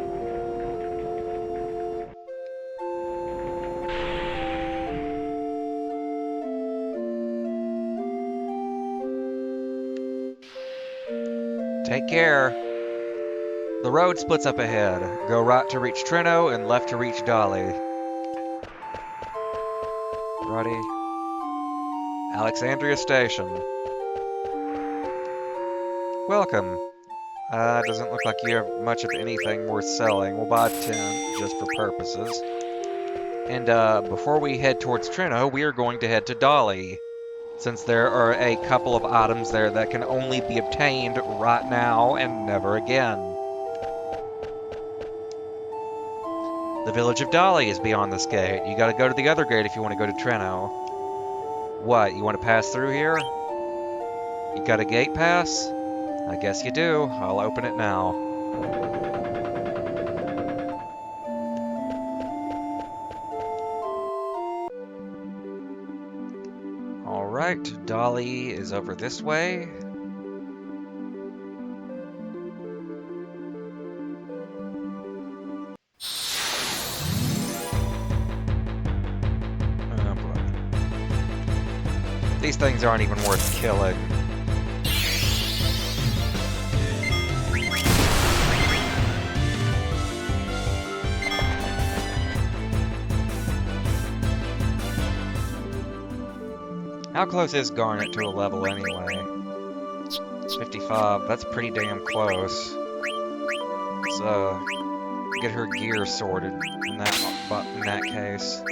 Take care. The road splits up ahead. Go right to reach Treno and left to reach Dolly. Righty. Alexandria Station. Welcome. Doesn't look like you have much of anything worth selling. We'll buy 10, just for purposes. And, before we head towards Treno, we are going to head to Dolly, since there are a couple of items there that can only be obtained right now and never again. The village of Dolly is beyond this gate. You gotta go to the other gate if you want to go to Treno. What, you want to pass through here? You got a gate pass? I guess you do. I'll open it now. Alright, Dolly is over this way. Oh boy. These things aren't even worth killing. How close is Garnet to a level anyway? 55, that's pretty damn close. Let's get her gear sorted in that case.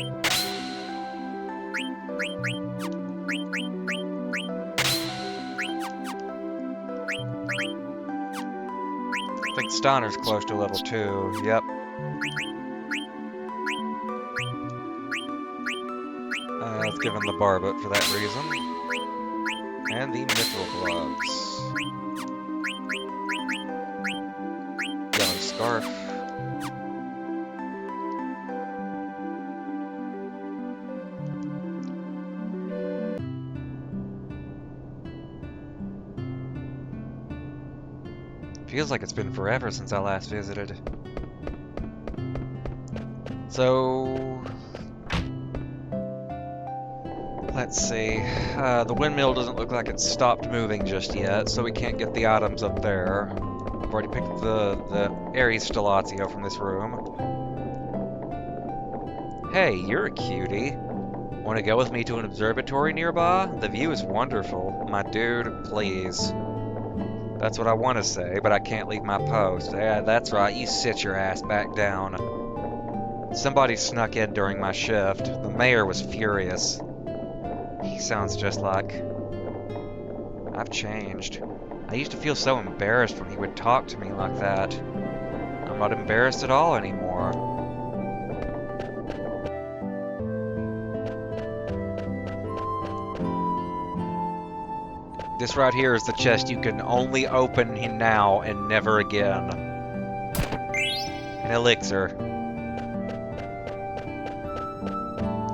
I think Steiner's close to level 2, yep. Let's give him the Barbet for that reason. And the Mithril Gloves. Yellow Scarf. Feels like it's been forever since I last visited. So... let's see. The windmill doesn't look like it's stopped moving just yet, so we can't get the items up there. I've already picked the Ares Stellatio from this room. Hey, you're a cutie. Want to go with me to an observatory nearby? The view is wonderful. My dude, please. That's what I want to say, but I can't leave my post. Yeah, that's right, you sit your ass back down. Somebody snuck in during my shift. The mayor was furious. He sounds just like... I've changed. I used to feel so embarrassed when he would talk to me like that. I'm not embarrassed at all anymore. This right here is the chest you can only open now and never again. An elixir.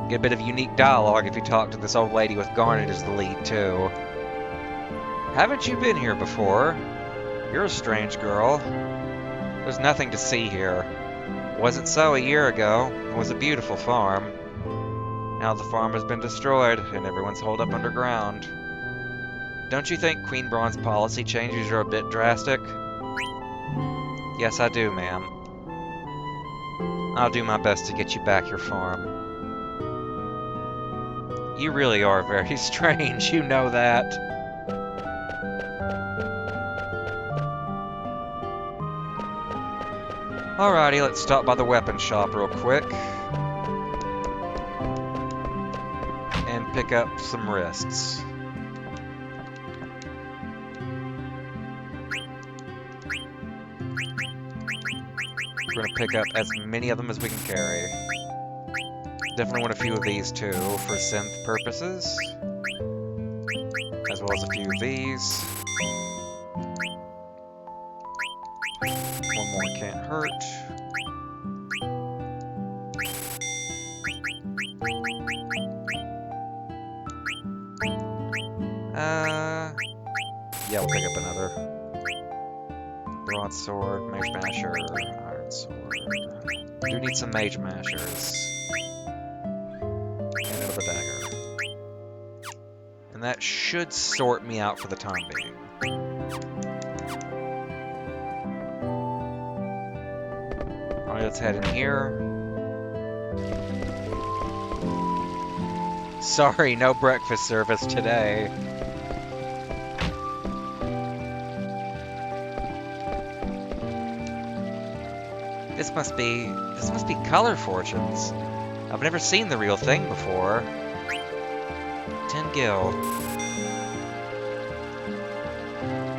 Get a bit of unique dialogue if you talk to this old lady with Garnet as the lead, too. Haven't you been here before? You're a strange girl. There's nothing to see here. Wasn't so a year ago. It was a beautiful farm. Now the farm has been destroyed, and everyone's holed up underground. Don't you think Queen Braun's policy changes are a bit drastic? Yes, I do, ma'am. I'll do my best to get you back your farm. You really are very strange, you know that. Alrighty, let's stop by the weapon shop real quick. And pick up some wrists. We're gonna pick up as many of them as we can carry. Definitely want a few of these too for synth purposes, as well as a few of these. One more can't hurt. Yeah, we'll pick up another. Broadsword, Mage Masher, Iron Sword. Do need some Mage Mashers. And another dagger. And that should sort me out for the time being. Alright, let's head in here. Sorry, no breakfast service today. This must be color fortunes. I've never seen the real thing before. 10 gil.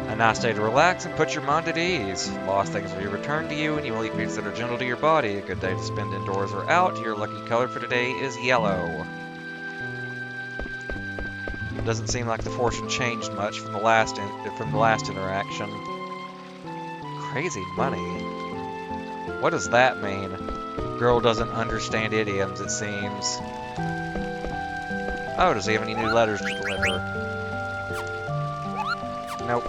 A nice day to relax and put your mind at ease. Lost things will be returned to you, and you will eat foods that are gentle to your body. A good day to spend indoors or out. Your lucky color for today is yellow. Doesn't seem like the fortune changed much from the last interaction. Crazy money. What does that mean? Girl doesn't understand idioms, it seems. Oh, does he have any new letters to deliver? Nope.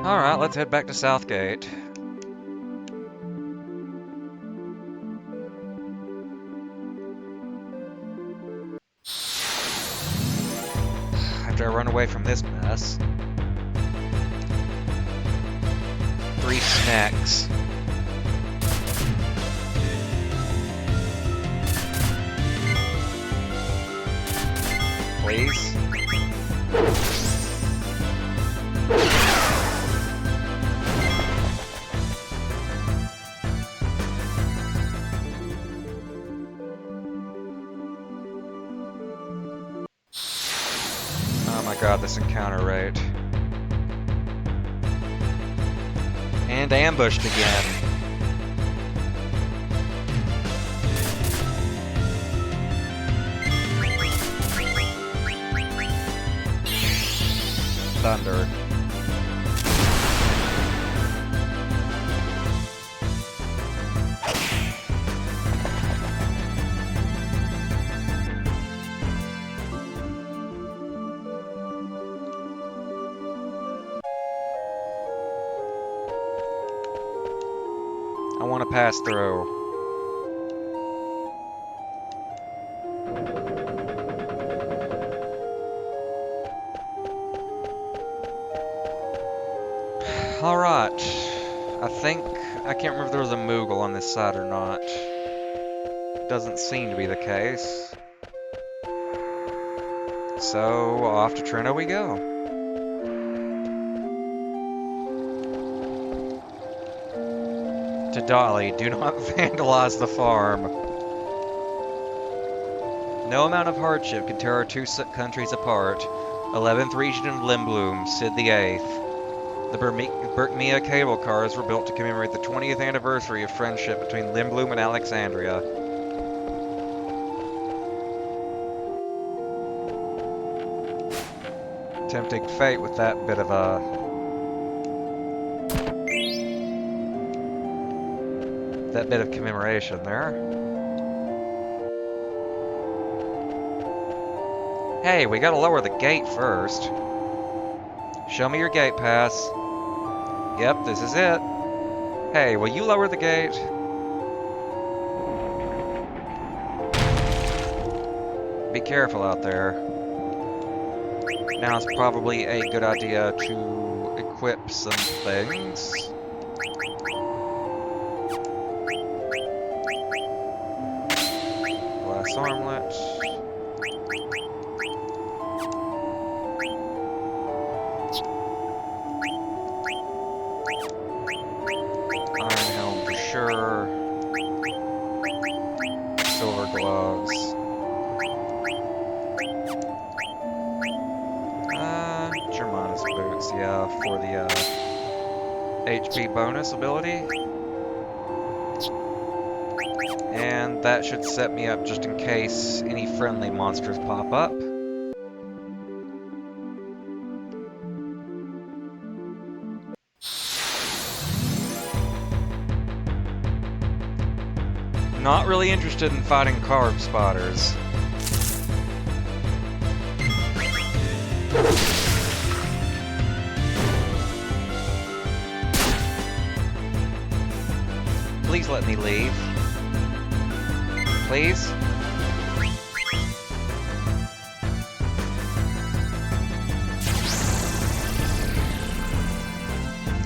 Alright, let's head back to Southgate. After I run away from this mess. 3 snacks. Please. Oh my god, this encounter rate. And ambushed again. Thunder. I want to pass through. Alright. I can't remember if there was a Moogle on this side or not. Doesn't seem to be the case. So, off to Trino we go. To Dolly, do not vandalize the farm. No amount of hardship can tear our two countries apart. 11th region of Lindblum, Sid the 8th. The Berkmia cable cars were built to commemorate the 20th anniversary of friendship between Lindblum and Alexandria. Tempting fate with that bit of commemoration there. Hey, we gotta lower the gate first. Show me your gate pass. Yep, this is it. Hey, will you lower the gate? Be careful out there. Now it's probably a good idea to equip some things. Glass armlet. Iron helm for sure. Silver gloves. Germanus boots, yeah, for the HP bonus ability. And that should set me up just in case any friendly monsters pop up. Not really interested in fighting carb spotters. Please let me leave. Please?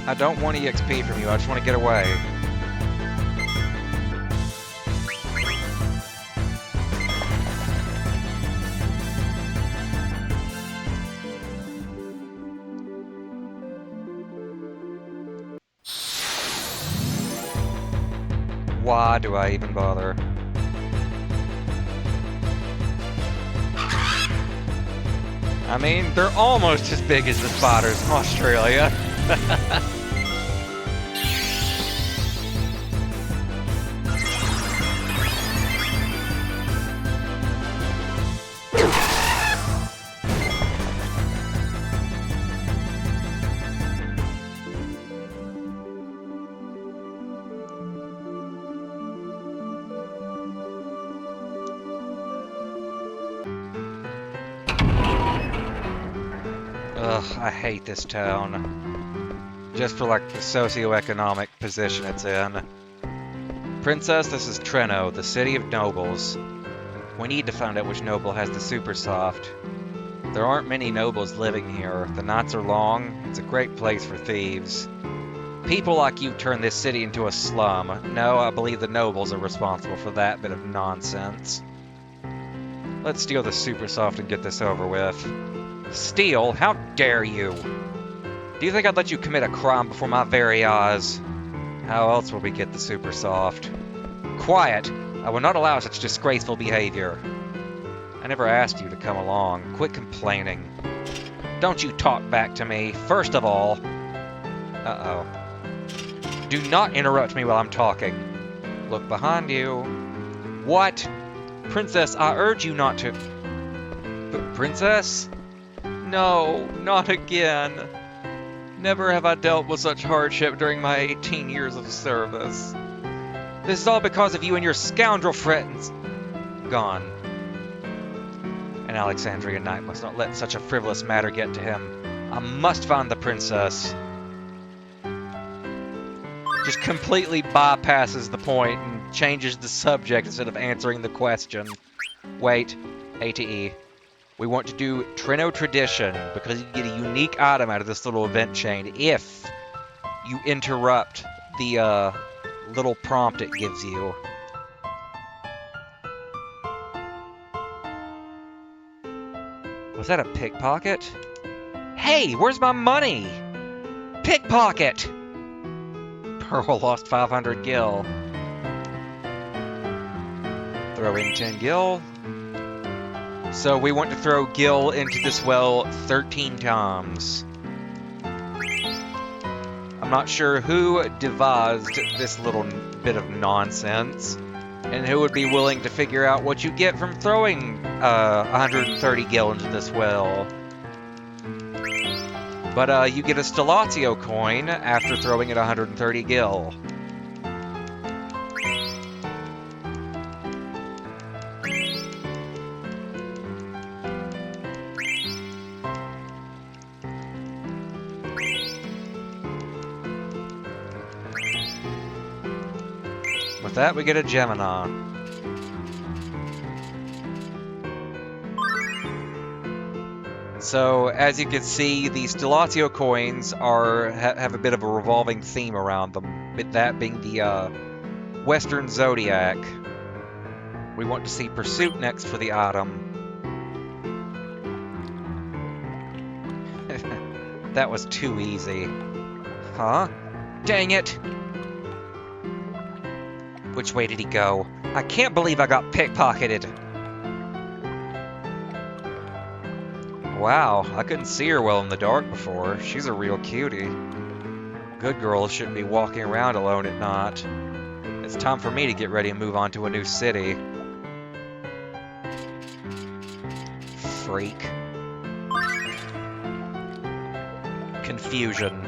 I don't want EXP from you, I just want to get away. Why do I even bother? I mean, they're almost as big as the spotters in Australia. Ugh, I hate this town. Just for, like, the socioeconomic position it's in. Princess, this is Treno, the city of nobles. We need to find out which noble has the super soft. There aren't many nobles living here. The nights are long. It's a great place for thieves. People like you turn this city into a slum. No, I believe the nobles are responsible for that bit of nonsense. Let's steal the super soft and get this over with. Steal? How dare you? Do you think I'd let you commit a crime before my very eyes? How else will we get the super soft? Quiet! I will not allow such disgraceful behavior. I never asked you to come along. Quit complaining. Don't you talk back to me. First of all... Uh-oh. Do not interrupt me while I'm talking. Look behind you. What? Princess, I urge you not to... Princess? No, not again. Never have I dealt with such hardship during my 18 years of service. This is all because of you and your scoundrel friends. Gone. An Alexandrian knight must not let such a frivolous matter get to him. I must find the princess. Just completely bypasses the point and changes the subject instead of answering the question. Wait, A to E. We want to do Treno Tradition, because you get a unique item out of this little event chain if you interrupt the little prompt it gives you. Was that a pickpocket? Hey, where's my money? Pickpocket! Pearl lost 500 gil. Throw in 10 gil. So we want to throw gil into this well 13 times. I'm not sure who devised this little bit of nonsense, and who would be willing to figure out what you get from throwing 130 gil into this well. But you get a Stellatio coin after throwing it 130 gil. With that, we get a Gemini. So, as you can see, the Stellatio coins have a bit of a revolving theme around them, with that being the Western Zodiac. We want to see Pursuit next for the item. That was too easy. Huh? Dang it! Which way did he go? I can't believe I got pickpocketed. Wow, I couldn't see her well in the dark before. She's a real cutie. Good girls shouldn't be walking around alone at night. It's time for me to get ready and move on to a new city. Freak. Confusion.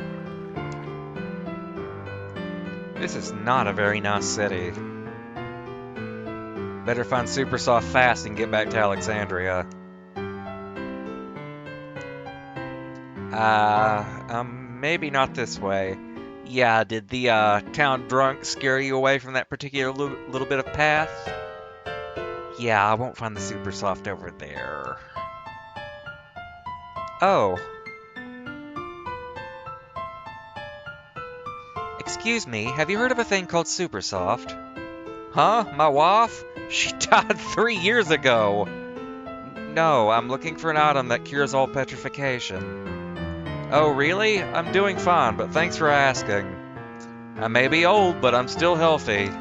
This is not a very nice city. Better find Supersoft fast and get back to Alexandria. Maybe not this way. Yeah, did the, town drunk scare you away from that particular little bit of path? Yeah, I won't find the Supersoft over there. Oh. Excuse me, have you heard of a thing called Supersoft? Huh? My wife? She died 3 years ago! No, I'm looking for an item that cures all petrification. Oh, really? I'm doing fine, but thanks for asking. I may be old, but I'm still healthy.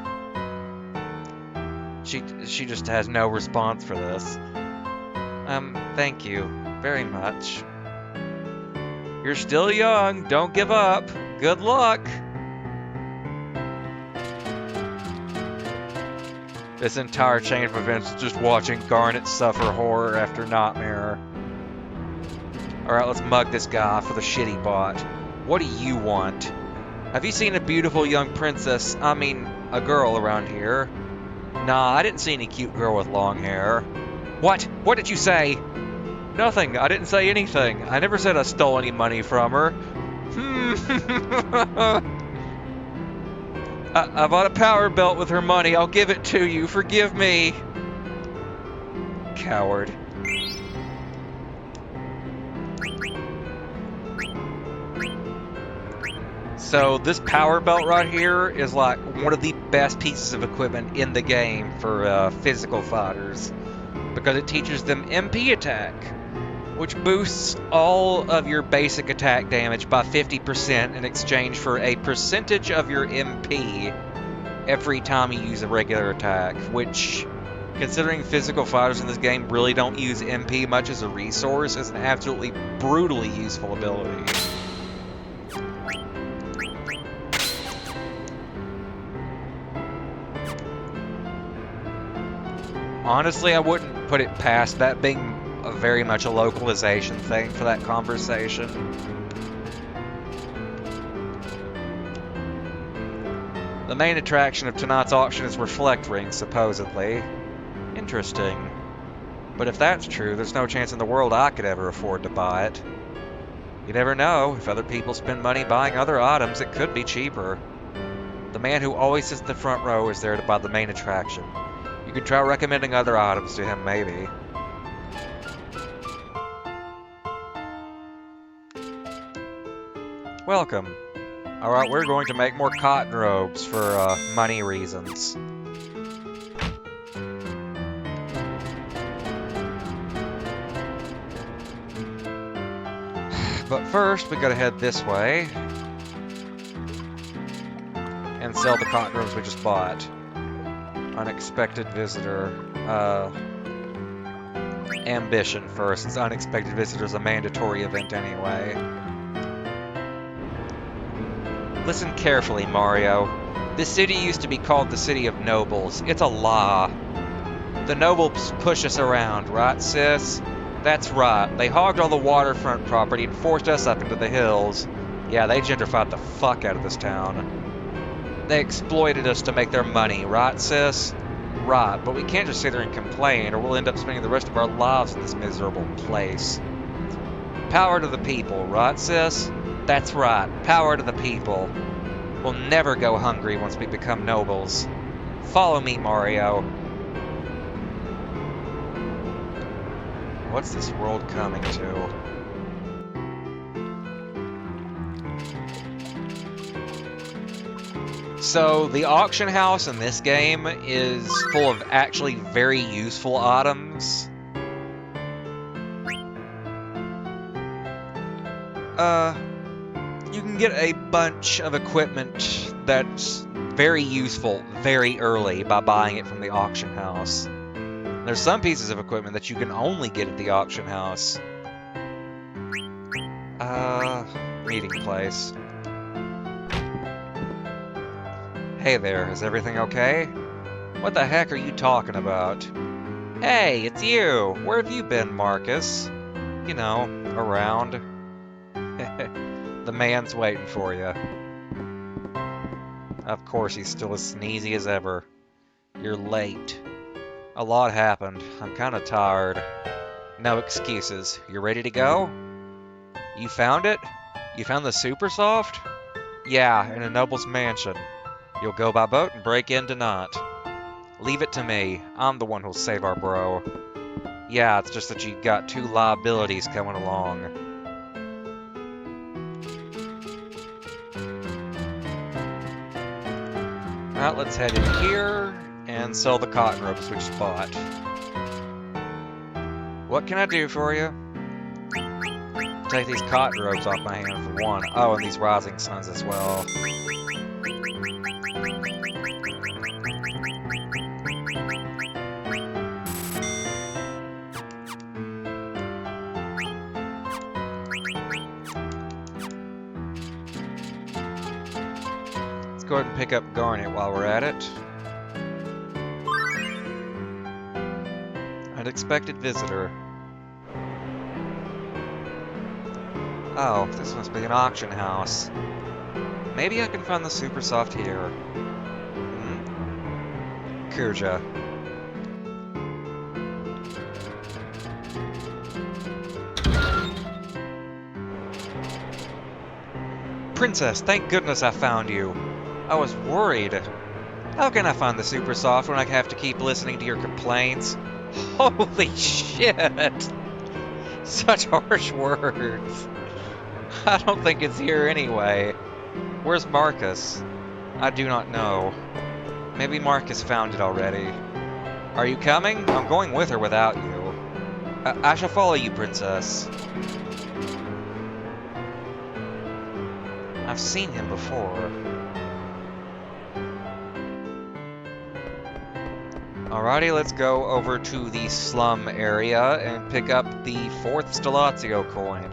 She just has no response for this. Thank you very much. You're still young, don't give up. Good luck! This entire chain of events is just watching Garnet suffer horror after nightmare. Alright, let's mug this guy for the shitty bot. What do you want? Have you seen a beautiful young princess, a girl around here? Nah, I didn't see any cute girl with long hair. What? What did you say? Nothing, I didn't say anything. I never said I stole any money from her. I bought a power belt with her money. I'll give it to you. Forgive me. Coward. So this power belt right here is like one of the best pieces of equipment in the game for physical fighters, because it teaches them MP attack, which boosts all of your basic attack damage by 50% in exchange for a percentage of your MP every time you use a regular attack, which, considering physical fighters in this game really don't use MP much as a resource, is an absolutely brutally useful ability. Honestly, I wouldn't put it past that being very much a localization thing for that conversation. The main attraction of tonight's auction is Reflect Ring, supposedly. Interesting. But if that's true, there's no chance in the world I could ever afford to buy it. You never know, if other people spend money buying other items, it could be cheaper. The man who always sits in the front row is there to buy the main attraction. You could try recommending other items to him, maybe. Welcome. Alright, we're going to make more cotton robes for, money reasons. But first, we gotta head this way. And sell the cotton robes we just bought. Unexpected visitor. Ambition first, since unexpected visitor is a mandatory event anyway. Listen carefully, Mario. This city used to be called the City of Nobles. It's a lie. The nobles push us around, right, sis? That's right. They hogged all the waterfront property and forced us up into the hills. Yeah, they gentrified the fuck out of this town. They exploited us to make their money, right, sis? Right, but we can't just sit there and complain, or we'll end up spending the rest of our lives in this miserable place. Power to the people, right, sis? That's right, power to the people. We'll never go hungry once we become nobles. Follow me, Mario. What's this world coming to? So, the auction house in this game is full of actually very useful items. You can get a bunch of equipment that's very useful very early by buying it from the auction house. There's some pieces of equipment that you can only get at the auction house. Meeting place. Hey there, is everything okay? What the heck are you talking about? Hey, it's you! Where have you been, Marcus? You know, around. The man's waiting for you. Of course, he's still as sneezy as ever. You're late. A lot happened. I'm kinda tired. No excuses. You ready to go? You found it? You found the Super Soft? Yeah, in a noble's mansion. You'll go by boat and break in tonight. Leave it to me. I'm the one who'll save our bro. Yeah, it's just that you got two liabilities coming along. Alright, let's head in here and sell the cotton ropes we just bought. What can I do for you? Take these cotton ropes off my hand for one. Oh, and these rising suns as well. Let's go ahead and pick up Garnet while we're at it. Unexpected visitor. Oh, this must be an auction house. Maybe I can find the Super Soft here. Kuja. Princess, thank goodness I found you. I was worried. How can I find the Super Soft when I have to keep listening to your complaints? Holy shit! Such harsh words. I don't think it's here anyway. Where's Marcus? I do not know. Maybe Marcus found it already. Are you coming? I'm going with or without you. I shall follow you, Princess. I've seen him before. Alrighty, let's go over to the slum area and pick up the 4th Stellatio coin.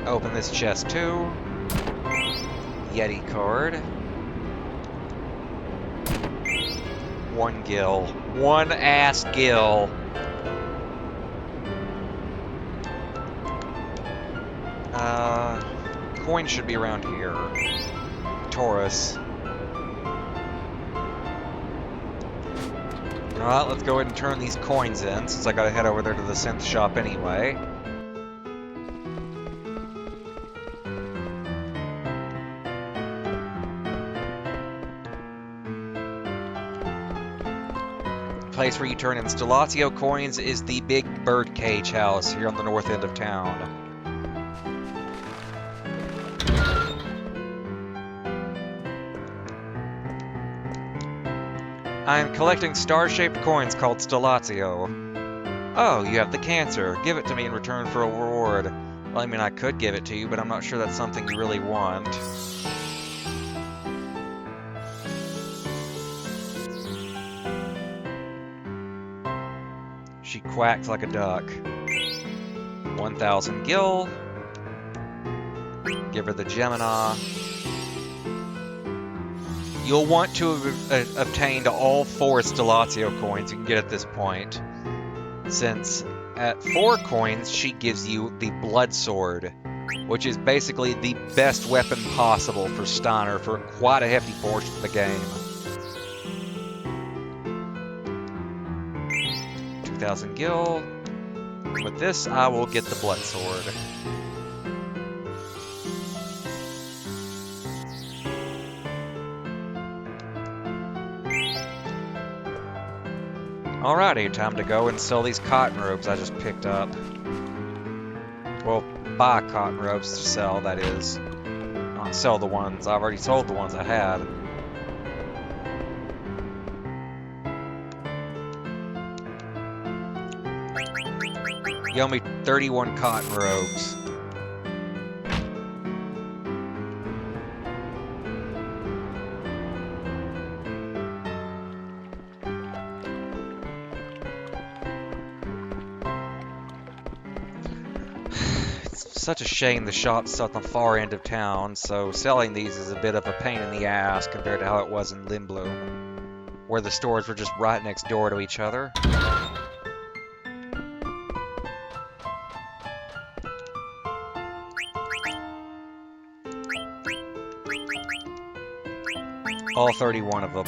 Open this chest too. Yeti card. 1 gil. 1 ass gil. Coin should be around here. Taurus. Alright, let's go ahead and turn these coins in, since I gotta head over there to the synth shop anyway. The place where you turn in Stellatio coins is the big birdcage house here on the north end of town. I am collecting star-shaped coins called Stellatio. Oh, you have the cancer. Give it to me in return for a reward. Well, I mean, I could give it to you, but I'm not sure that's something you really want. She quacks like a duck. 1,000 gil. Give her the Gemini. You'll want to have obtained all 4 Stellatio coins you can get at this point, since at 4 coins she gives you the Blood Sword, which is basically the best weapon possible for Steiner for quite a hefty portion of the game. 2,000 gil. With this, I will get the Blood Sword. Alrighty, time to go and sell these cotton ropes I just picked up. Well, buy cotton ropes to sell, that is. Not sell the ones. I've already sold the ones I had. You owe me 31 cotton robes. It's such a shame the shop's at the far end of town, so selling these is a bit of a pain in the ass compared to how it was in Lindblom, where the stores were just right next door to each other. All 31 of them.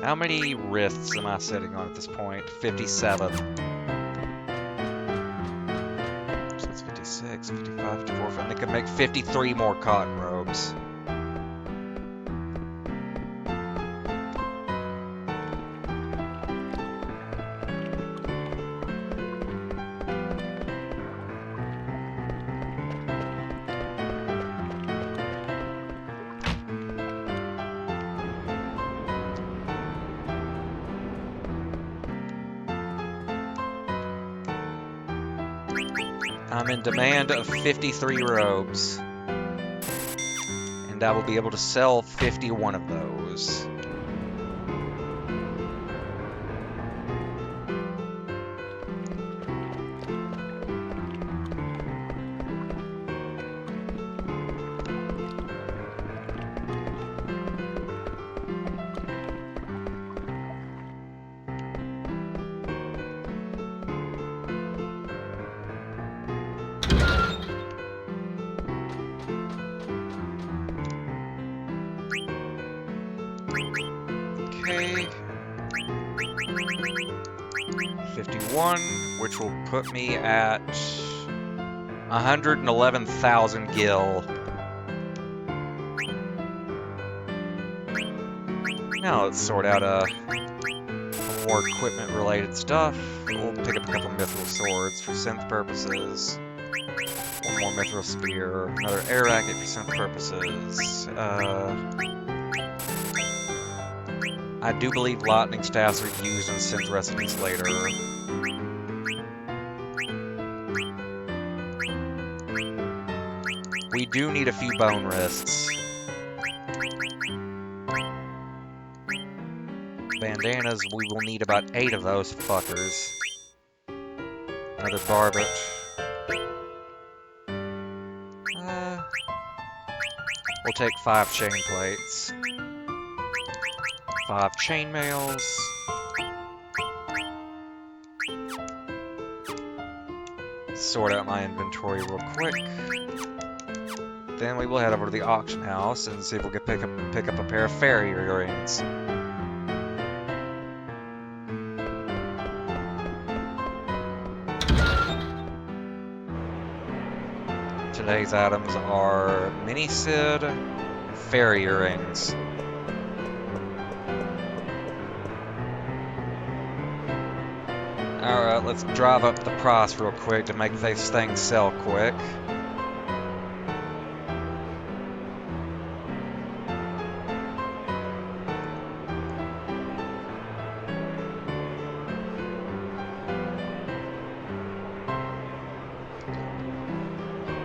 How many wrists am I sitting on at this point? 57. So it's 56, 55, 54. I think I could make 53 more cotton robes. I'm in demand of 53 robes, and I will be able to sell 51 of those. Okay. 51, which will put me at 111,000 gil. Now let's sort out more equipment-related stuff. We'll pick up a couple mithril swords for synth purposes. One more mithril spear. Another air racket for synth purposes. I do believe lightning staffs are used in synth recipes later. We do need a few bone wrists. Bandanas, we will need about 8 of those fuckers. Another barbet. We'll take 5 chain plates. 5 chainmails. Sort out my inventory real quick. Then we will head over to the auction house and see if we can pick up a pair of fairy earrings. Today's items are Mini Sid, fairy earrings. Alright, let's drive up the price real quick to make these things sell quick.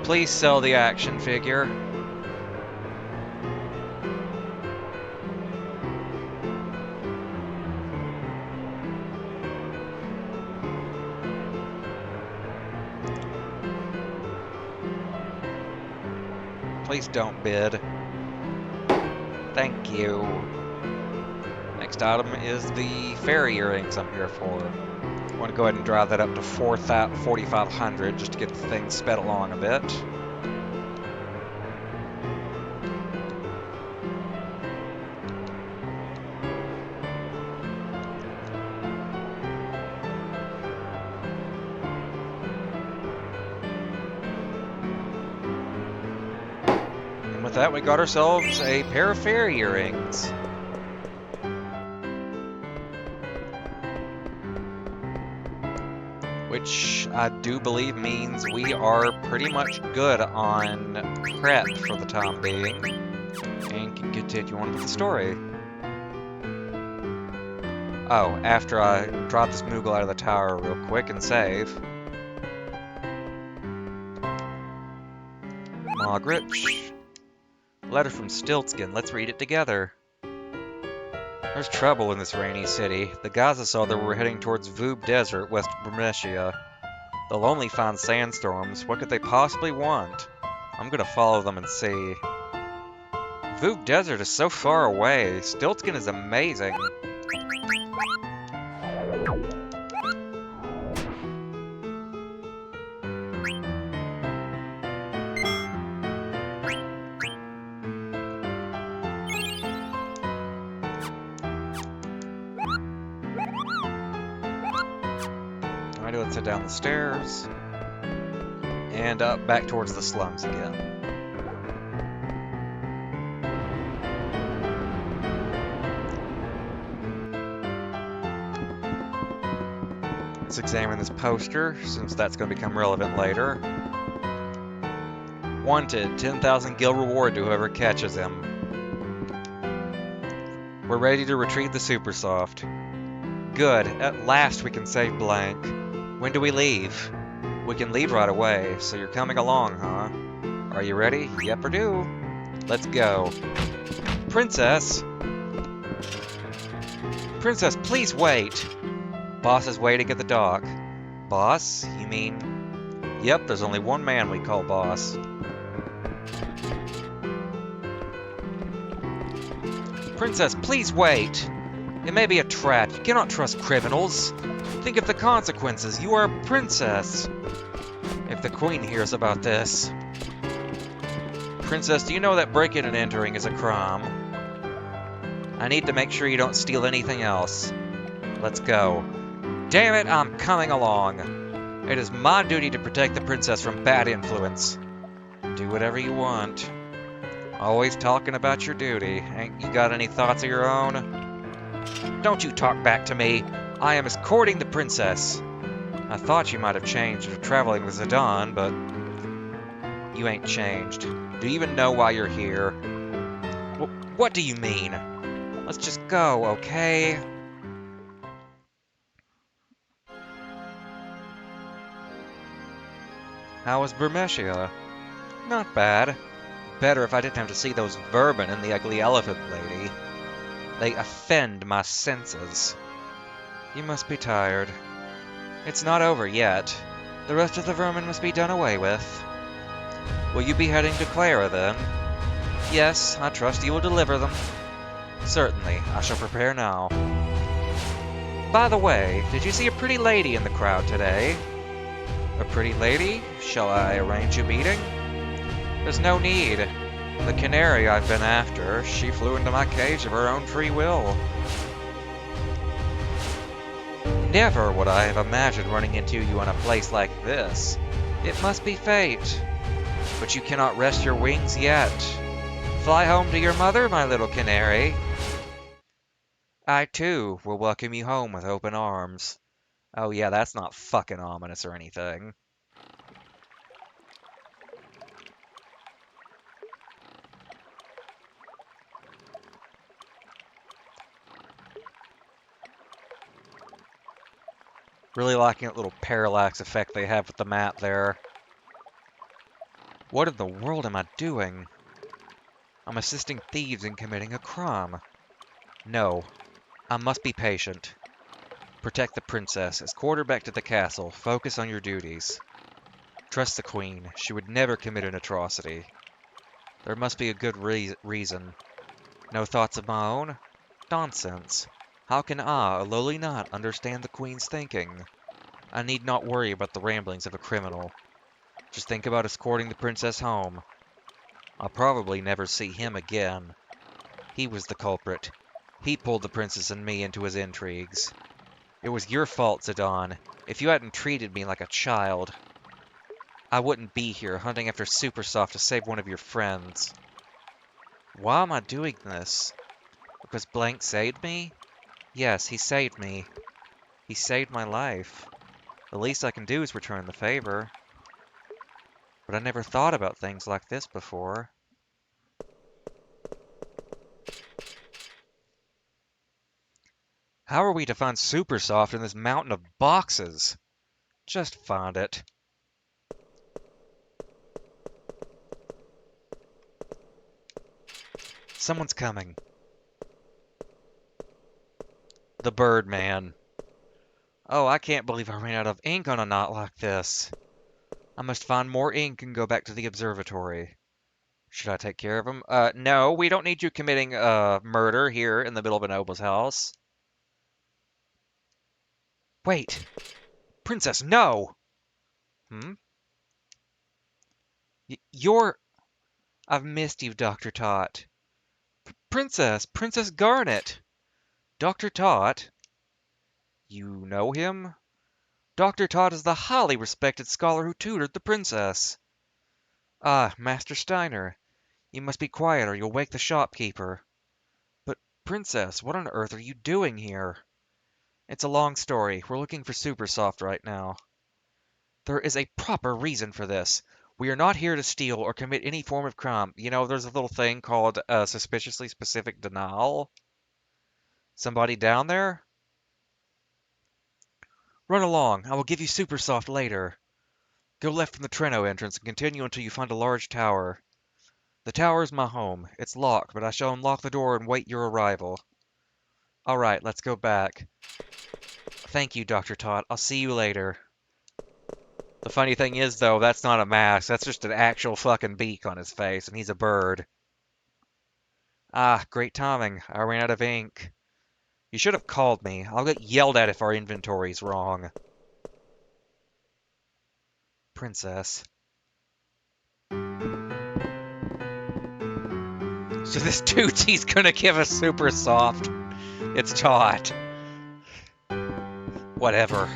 Please sell the action figure. Please don't bid. Thank you. Next item is the fairy earrings I'm here for. I want to go ahead and drive that up to 4,500 just to get the thing sped along a bit. And with that, we got ourselves a pair of fairy earrings. Which I do believe means we are pretty much good on prep for the time being. And can continue on with the story. Oh, after I drop this Moogle out of the tower real quick and save. Margaret. Letter from Stiltskin. Let's read it together. There's trouble in this rainy city. The guys I saw there were heading towards Voob Desert, west of Bermesia. They'll only find sandstorms. What could they possibly want? I'm gonna follow them and see. Voob Desert is so far away. Stiltskin is amazing. Alrighty, let's head down the stairs. And up back towards the slums again. Let's examine this poster, since that's going to become relevant later. Wanted, 10,000 gil reward to whoever catches him. We're ready to retrieve the Supersoft. Good, at last we can save Blank. When do we leave? We can leave right away, so you're coming along, huh? Are you ready? Yep or do. Let's go. Princess! Princess, please wait! Boss is waiting at the dock. Boss? You mean... Yep, there's only one man we call boss. Princess, please wait! It may be a trap. You cannot trust criminals. Think of the consequences. You are a princess. If the queen hears about this... Princess, do you know that breaking and entering is a crime? I need to make sure you don't steal anything else. Let's go. Damn it, I'm coming along. It is my duty to protect the princess from bad influence. Do whatever you want. Always talking about your duty. Ain't you got any thoughts of your own? Don't you talk back to me. I am escorting the princess. I thought you might have changed after traveling with Zidane, but you ain't changed. Do you even know why you're here? What do you mean? Let's just go, okay? How was Bermesia? Not bad. Better if I didn't have to see those vermin and the ugly elephant lady. They offend my senses. You must be tired. It's not over yet. The rest of the vermin must be done away with. Will you be heading to Clara, then? Yes, I trust you will deliver them. Certainly, I shall prepare now. By the way, did you see a pretty lady in the crowd today? A pretty lady? Shall I arrange a meeting? There's no need. The canary I've been after, she flew into my cage of her own free will. Never would I have imagined running into you in a place like this. It must be fate. But you cannot rest your wings yet. Fly home to your mother, my little canary. I, too, will welcome you home with open arms. Oh yeah, that's not fucking ominous or anything. Really liking that little parallax effect they have with the map there. What in the world am I doing? I'm assisting thieves in committing a crime. No, I must be patient. Protect the princess, escort her back to the castle, focus on your duties. Trust the queen, she would never commit an atrocity. There must be a good reason. No thoughts of my own? Nonsense. How can I, a lowly knight, understand the queen's thinking? I need not worry about the ramblings of a criminal. Just think about escorting the princess home. I'll probably never see him again. He was the culprit. He pulled the princess and me into his intrigues. It was your fault, Zidane. If you hadn't treated me like a child, I wouldn't be here hunting after Supersoft to save one of your friends. Why am I doing this? Because Blank saved me? Yes, he saved me. He saved my life. The least I can do is return the favor. But I never thought about things like this before. How are we to find Supersoft in this mountain of boxes? Just find it. Someone's coming. The Birdman. Oh, I can't believe I ran out of ink on a night like this. I must find more ink and go back to the observatory. Should I take care of him? No, we don't need you committing, murder here in the middle of a noble's house. Wait! Princess, no! Hmm? You're... I've missed you, Dr. Tot. Princess Garnet! Dr. Tot? You know him? Dr. Tot is the highly respected scholar who tutored the princess. Ah, Master Steiner. You must be quiet or you'll wake the shopkeeper. But, Princess, what on earth are you doing here? It's a long story. We're looking for Supersoft right now. There is a proper reason for this. We are not here to steal or commit any form of crime. You know, there's a little thing called suspiciously specific denial. Somebody down there? Run along. I will give you Supersoft later. Go left from the Treno entrance and continue until you find a large tower. The tower is my home. It's locked, but I shall unlock the door and wait your arrival. Alright, let's go back. Thank you, Dr. Tot. I'll see you later. The funny thing is, though, that's not a mask. That's just an actual fucking beak on his face, and he's a bird. Ah, great timing. I ran out of ink. You should have called me. I'll get yelled at if our inventory's wrong. Princess. So this Tootsie's gonna give us Supersoft. It's Tot. Whatever.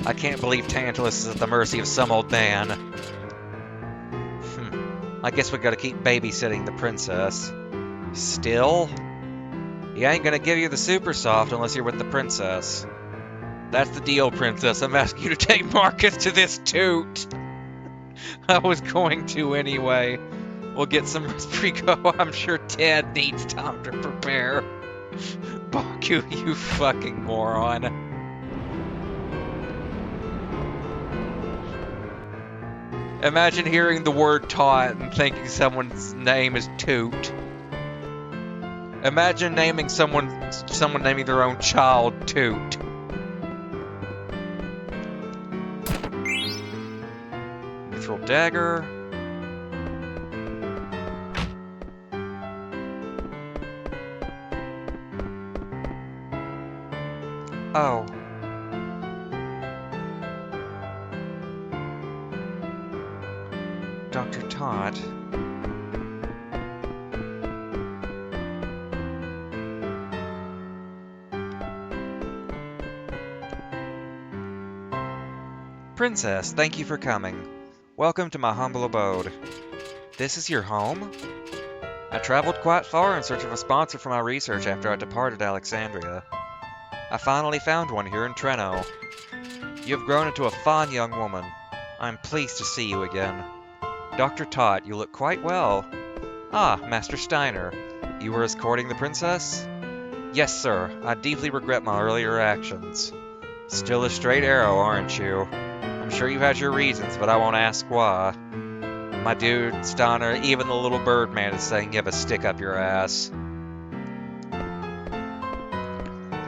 I can't believe Tantalus is at the mercy of some old man. I guess we gotta keep babysitting the princess. Still? He ain't gonna give you the Supersoft unless you're with the princess. That's the deal, princess. I'm asking you to take Marcus to this toot. I was going to anyway. We'll get some Resprico. I'm sure Ted needs time to prepare. Baku, you fucking moron. Imagine hearing the word Tot and thinking someone's name is Toot. Imagine naming someone naming their own child Toot. Mithril dagger. Oh. Dr. Tot. Princess, thank you for coming. Welcome to my humble abode. This is your home? I traveled quite far in search of a sponsor for my research after I departed Alexandria. I finally found one here in Treno. You have grown into a fine young woman. I am pleased to see you again. Dr. Tot, you look quite well. Ah, Master Steiner. You were escorting the princess? Yes, sir. I deeply regret my earlier actions. Still a straight arrow, aren't you? I'm sure you had your reasons, but I won't ask why. My dude, Steiner, even the little Birdman is saying you have a stick up your ass.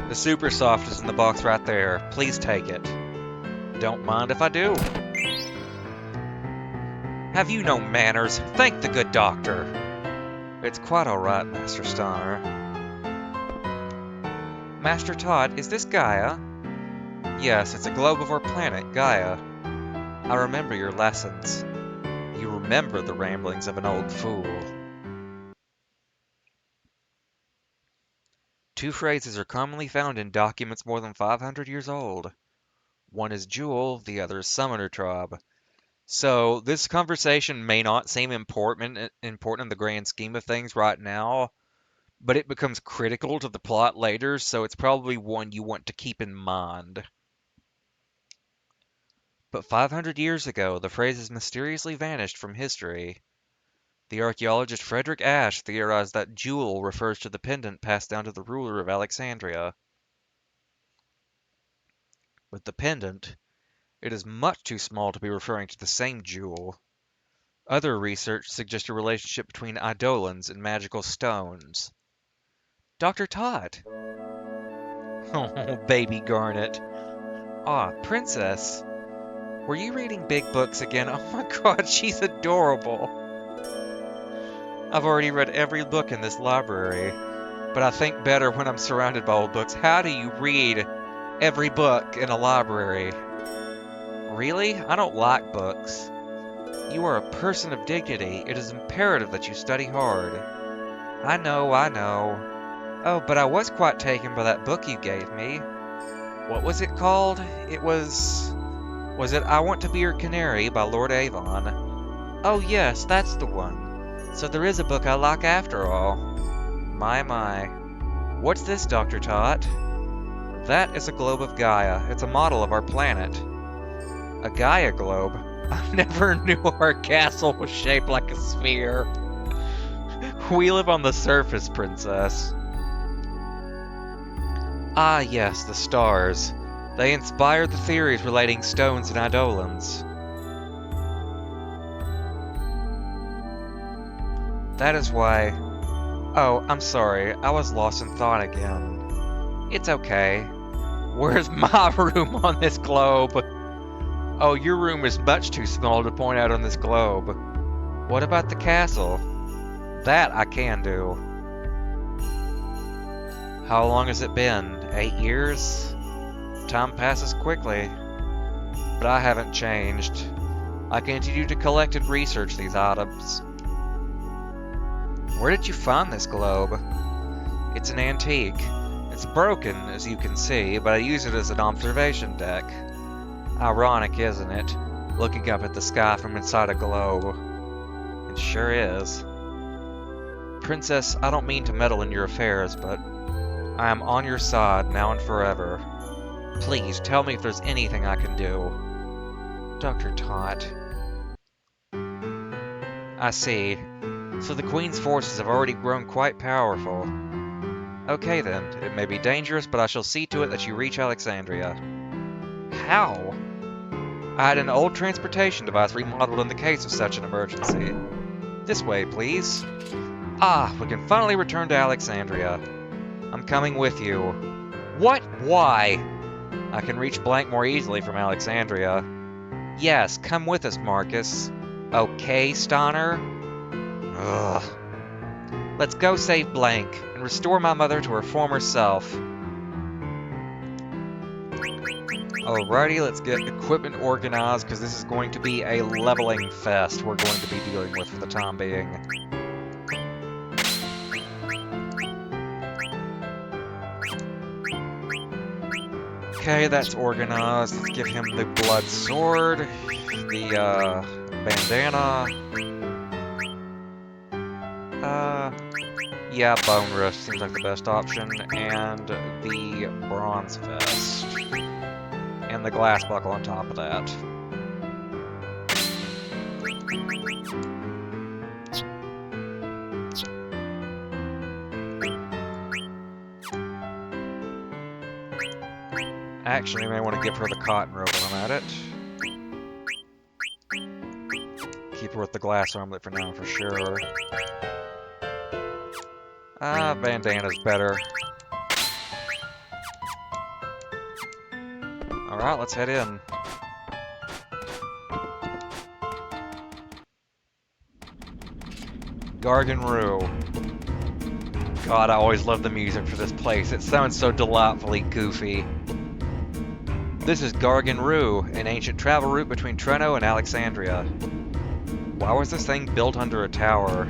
The Supersoft is in the box right there. Please take it. Don't mind if I do. Have you no manners? Thank the good doctor. It's quite alright, Master Steiner. Master Tot, is this Gaia? Yes, it's a globe of our planet, Gaia. I remember your lessons. You remember the ramblings of an old fool. Two phrases are commonly found in documents more than 500 years old. One is Jewel, the other is Summoner Tribe. So this conversation may not seem important in the grand scheme of things right now, but it becomes critical to the plot later, so it's probably one you want to keep in mind. But 500 years ago, the phrases mysteriously vanished from history. The archaeologist Frederick Ashe theorized that Jewel refers to the pendant passed down to the ruler of Alexandria. With the pendant, it is much too small to be referring to the same jewel. Other research suggests a relationship between eidolons and magical stones. Dr. Todd! Oh, baby Garnet. Ah, Princess. Were you reading big books again? Oh my god, she's adorable. I've already read every book in this library, but I think better when I'm surrounded by old books. How do you read every book in a library? Really? I don't like books. You are a person of dignity. It is imperative that you study hard. I know, I know. Oh, but I was quite taken by that book you gave me. What was it called? Was it I Want to Be Your Canary by Lord Avon? Oh yes, that's the one. So there is a book I like after all. My, my. What's this, Dr. Tot? That is a globe of Gaia. It's a model of our planet. A Gaia globe? I never knew our castle was shaped like a sphere. We live on the surface, Princess. Ah yes, the stars. They inspired the theories relating stones and eidolons. That is why... Oh, I'm sorry. I was lost in thought again. It's okay. Where's my room on this globe? Oh, your room is much too small to point out on this globe. What about the castle? That I can do. How long has it been? 8 years? Time passes quickly. But I haven't changed. I continue to collect and research these items. Where did you find this globe? It's an antique. It's broken, as you can see, but I use it as an observation deck. Ironic, isn't it? Looking up at the sky from inside a globe. It sure is. Princess, I don't mean to meddle in your affairs, but I am on your side now and forever. Please, tell me if there's anything I can do. Dr. Tot. I see. So the Queen's forces have already grown quite powerful. Okay then, it may be dangerous, but I shall see to it that you reach Alexandria. How? I had an old transportation device remodeled in the case of such an emergency. This way, please. Ah, we can finally return to Alexandria. I'm coming with you. What? Why? I can reach Blank more easily from Alexandria. Yes, come with us, Marcus. Okay, Stonner? Ugh. Let's go save Blank and restore my mother to her former self. Alrighty, let's get equipment organized, because this is going to be a leveling fest we're going to be dealing with for the time being. Okay, that's organized. Let's give him the blood sword, the bandana. Yeah, bone wrist seems like the best option, and the bronze vest. And the glass buckle on top of that. Actually, I may want to give her the cotton robe while I'm at it. Keep her with the glass armlet for now, for sure. Bandana's better. Alright, let's head in. Gargan Rue. God, I always love the music for this place. It sounds so delightfully goofy. This is Gargan Rue, an ancient travel route between Treno and Alexandria. Why was this thing built under a tower?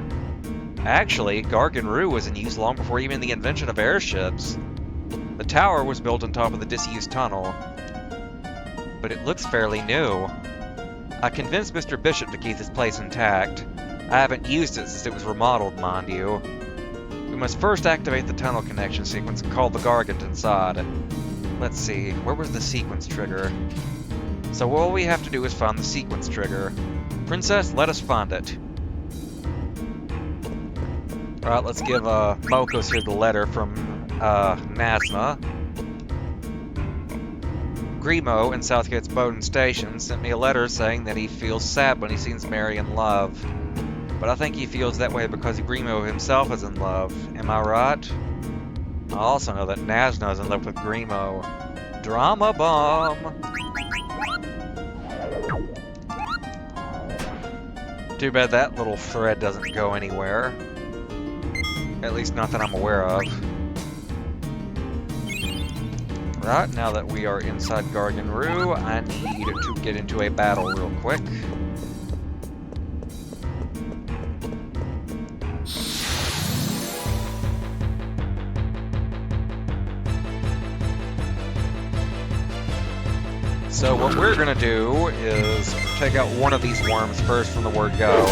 Actually, Gargan Rue was in use long before even the invention of airships. The tower was built on top of the disused tunnel, but it looks fairly new. I convinced Mr. Bishop to keep this place intact. I haven't used it since it was remodeled, mind you. We must first activate the tunnel connection sequence and call the Gargant inside. Let's see, where was the sequence trigger? So all we have to do is find the sequence trigger. Princess, let us find it. Alright, let's give Mokos here the letter from Nazna. Grimo in Southgate's Bowden Station sent me a letter saying that he feels sad when he sees Mary in love. But I think he feels that way because Grimo himself is in love. Am I right? I also know that Nazna is in love with Grimo. Drama bomb! Too bad that little thread doesn't go anywhere. At least not that I'm aware of. Right, now that we are inside Gargan Roo, I need to get into a battle real quick. So what we're gonna do is take out one of these worms first from the word go.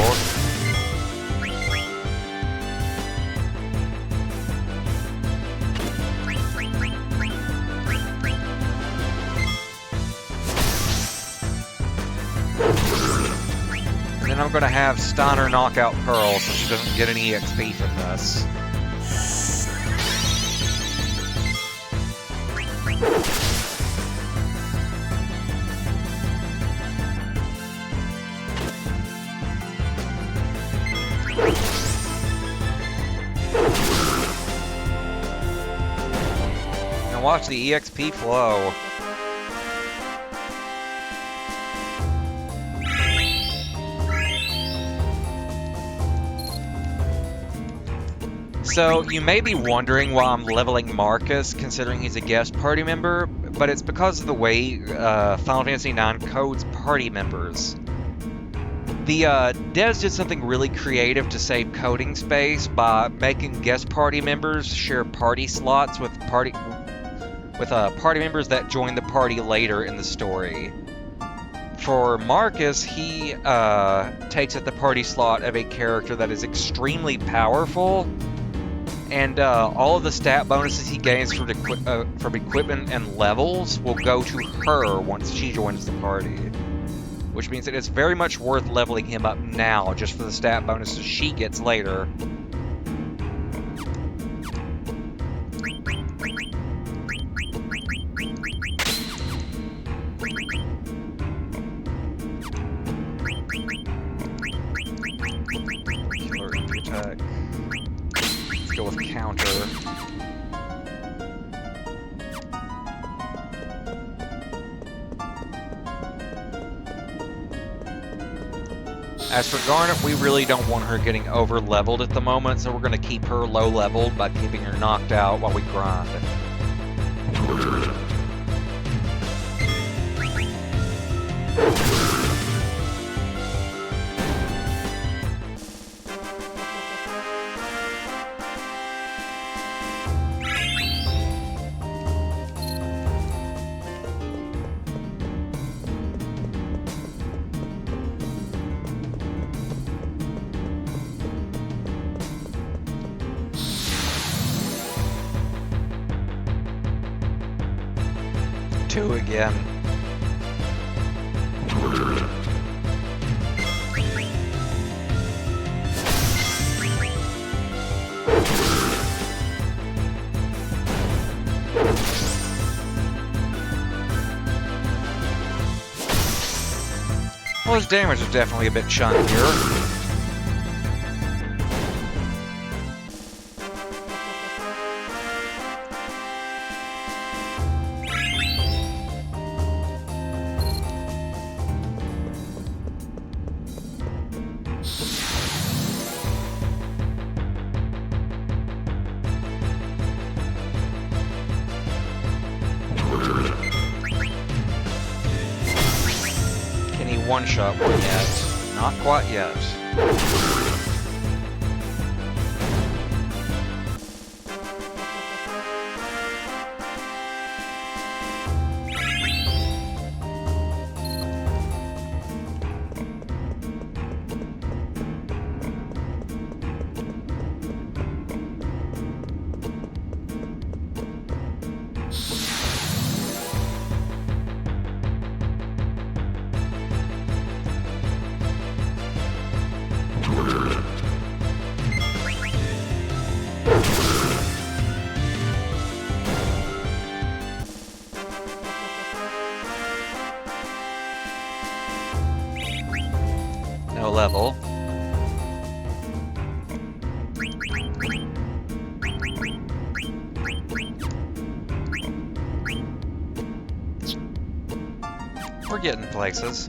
And then I'm gonna have Steiner knock out Pearl so she doesn't get any XP from this. And watch the EXP flow. So, you may be wondering why I'm leveling Marcus, considering he's a guest party member, but it's because of the way Final Fantasy IX codes party members. The devs did something really creative to save coding space by making guest party members share party slots with party members that join the party later in the story. For Marcus, he takes up the party slot of a character that is extremely powerful, and all of the stat bonuses he gains from equipment and levels will go to her once she joins the party. Which means that it's very much worth leveling him up now, just for the stat bonuses she gets later. Killer attack. Let's go with counter. As for Garnet, we really don't want her getting over-leveled at the moment, so we're going to keep her low-leveled by keeping her knocked out while we grind. Two again. Well, his damage is definitely a bit chunkier. One-shot one yet. Not quite yet. a level. We're getting places.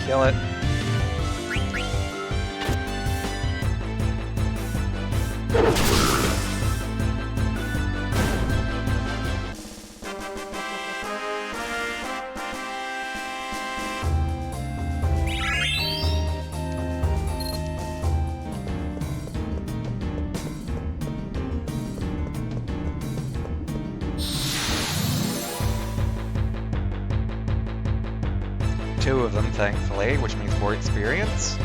Kill it. Two of them, thankfully, which means more experience.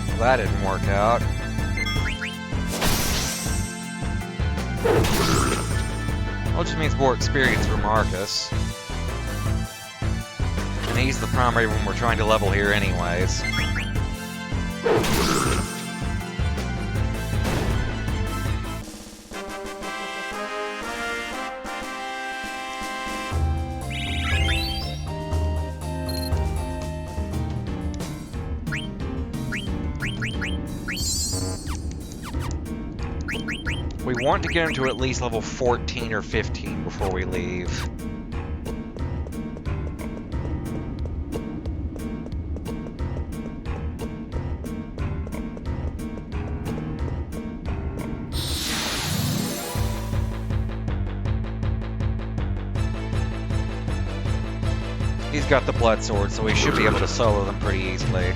Well, that didn't work out. Well, it just means more experience for Marcus. And he's the primary one we're trying to level here anyways. We want to get him to at least level 14 or 15 before we leave. He's got the blood sword, so he should be able to solo them pretty easily.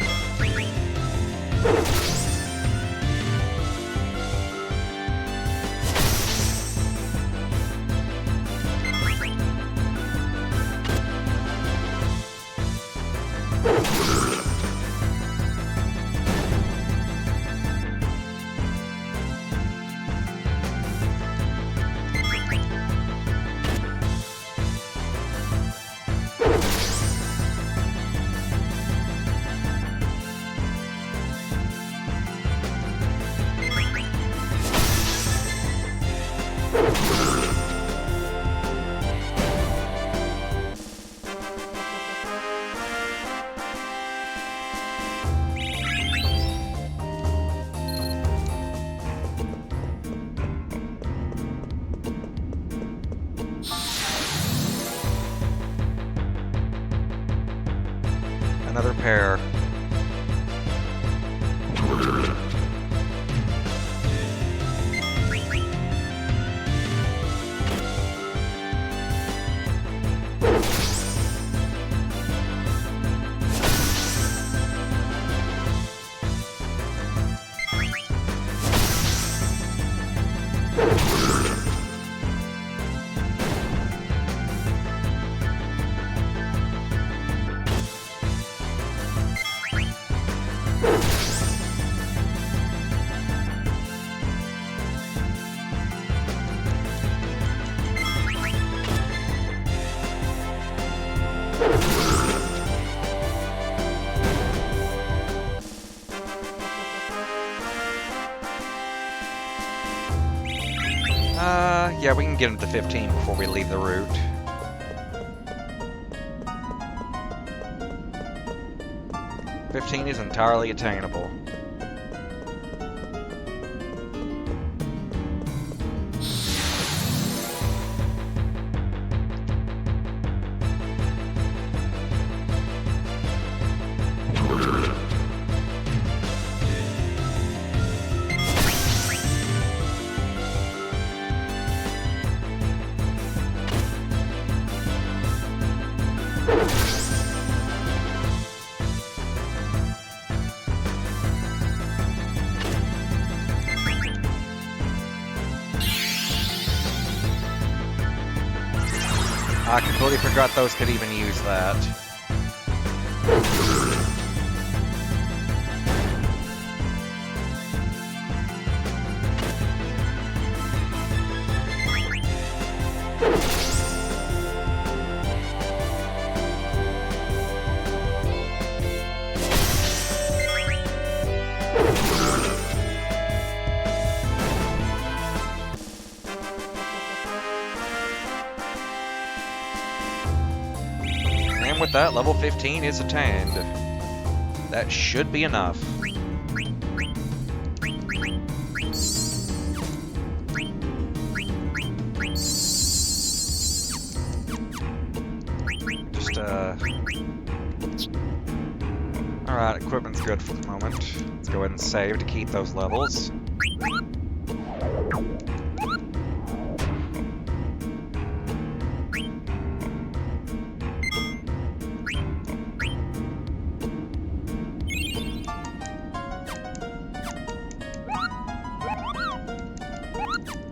Another pair. Yeah, we can get him to 15 before we leave the route. "15 is entirely attainable. I completely forgot those could even use that. And with that, level 15 is attained. That should be enough. Alright, equipment's good for the moment. Let's go ahead and save to keep those levels.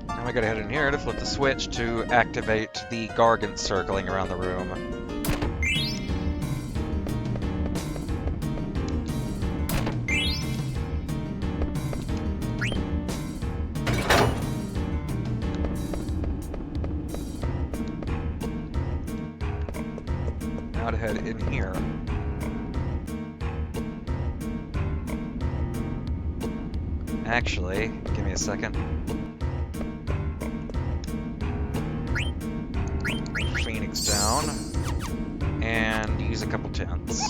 Now we gotta head in here to flip the switch to activate the Gargant circling around the room. Now to head in here. Actually, give me a second. Phoenix down. And use a couple tents.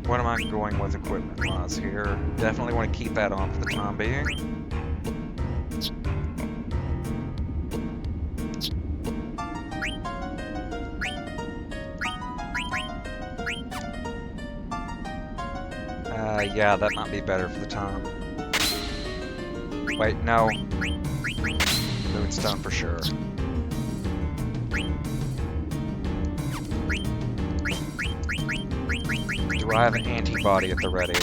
What am I going with equipment-wise here? Definitely want to keep that on for the time being. Yeah, that might be better for the time. Wait, no. Moonstone for sure. Do I have an antibody at the ready?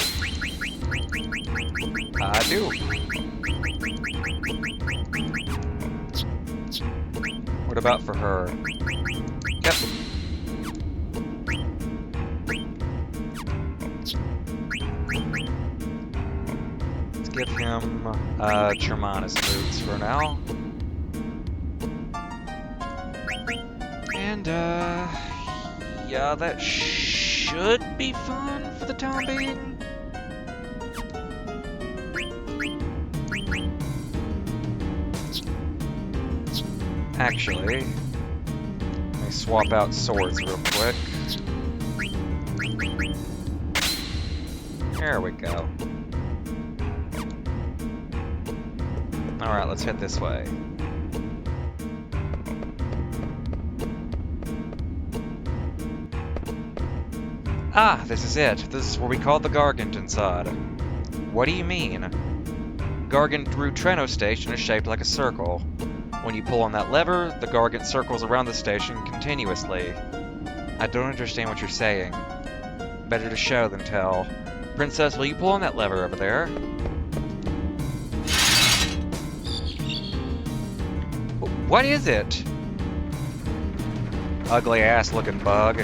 I do. What about for her? Yep. Let's give him Terminus boots for now. And yeah, that should be fun for the time being. Actually, let me swap out swords real quick. There we go. Alright, let's head this way. Ah, this is it. This is where we call the Gargant inside. What do you mean? Gargant Rutreno Station is shaped like a circle. When you pull on that lever, the Gargant circles around the station continuously. I don't understand what you're saying. Better to show than tell. Princess, will you pull on that lever over there? What is it? Ugly ass looking bug.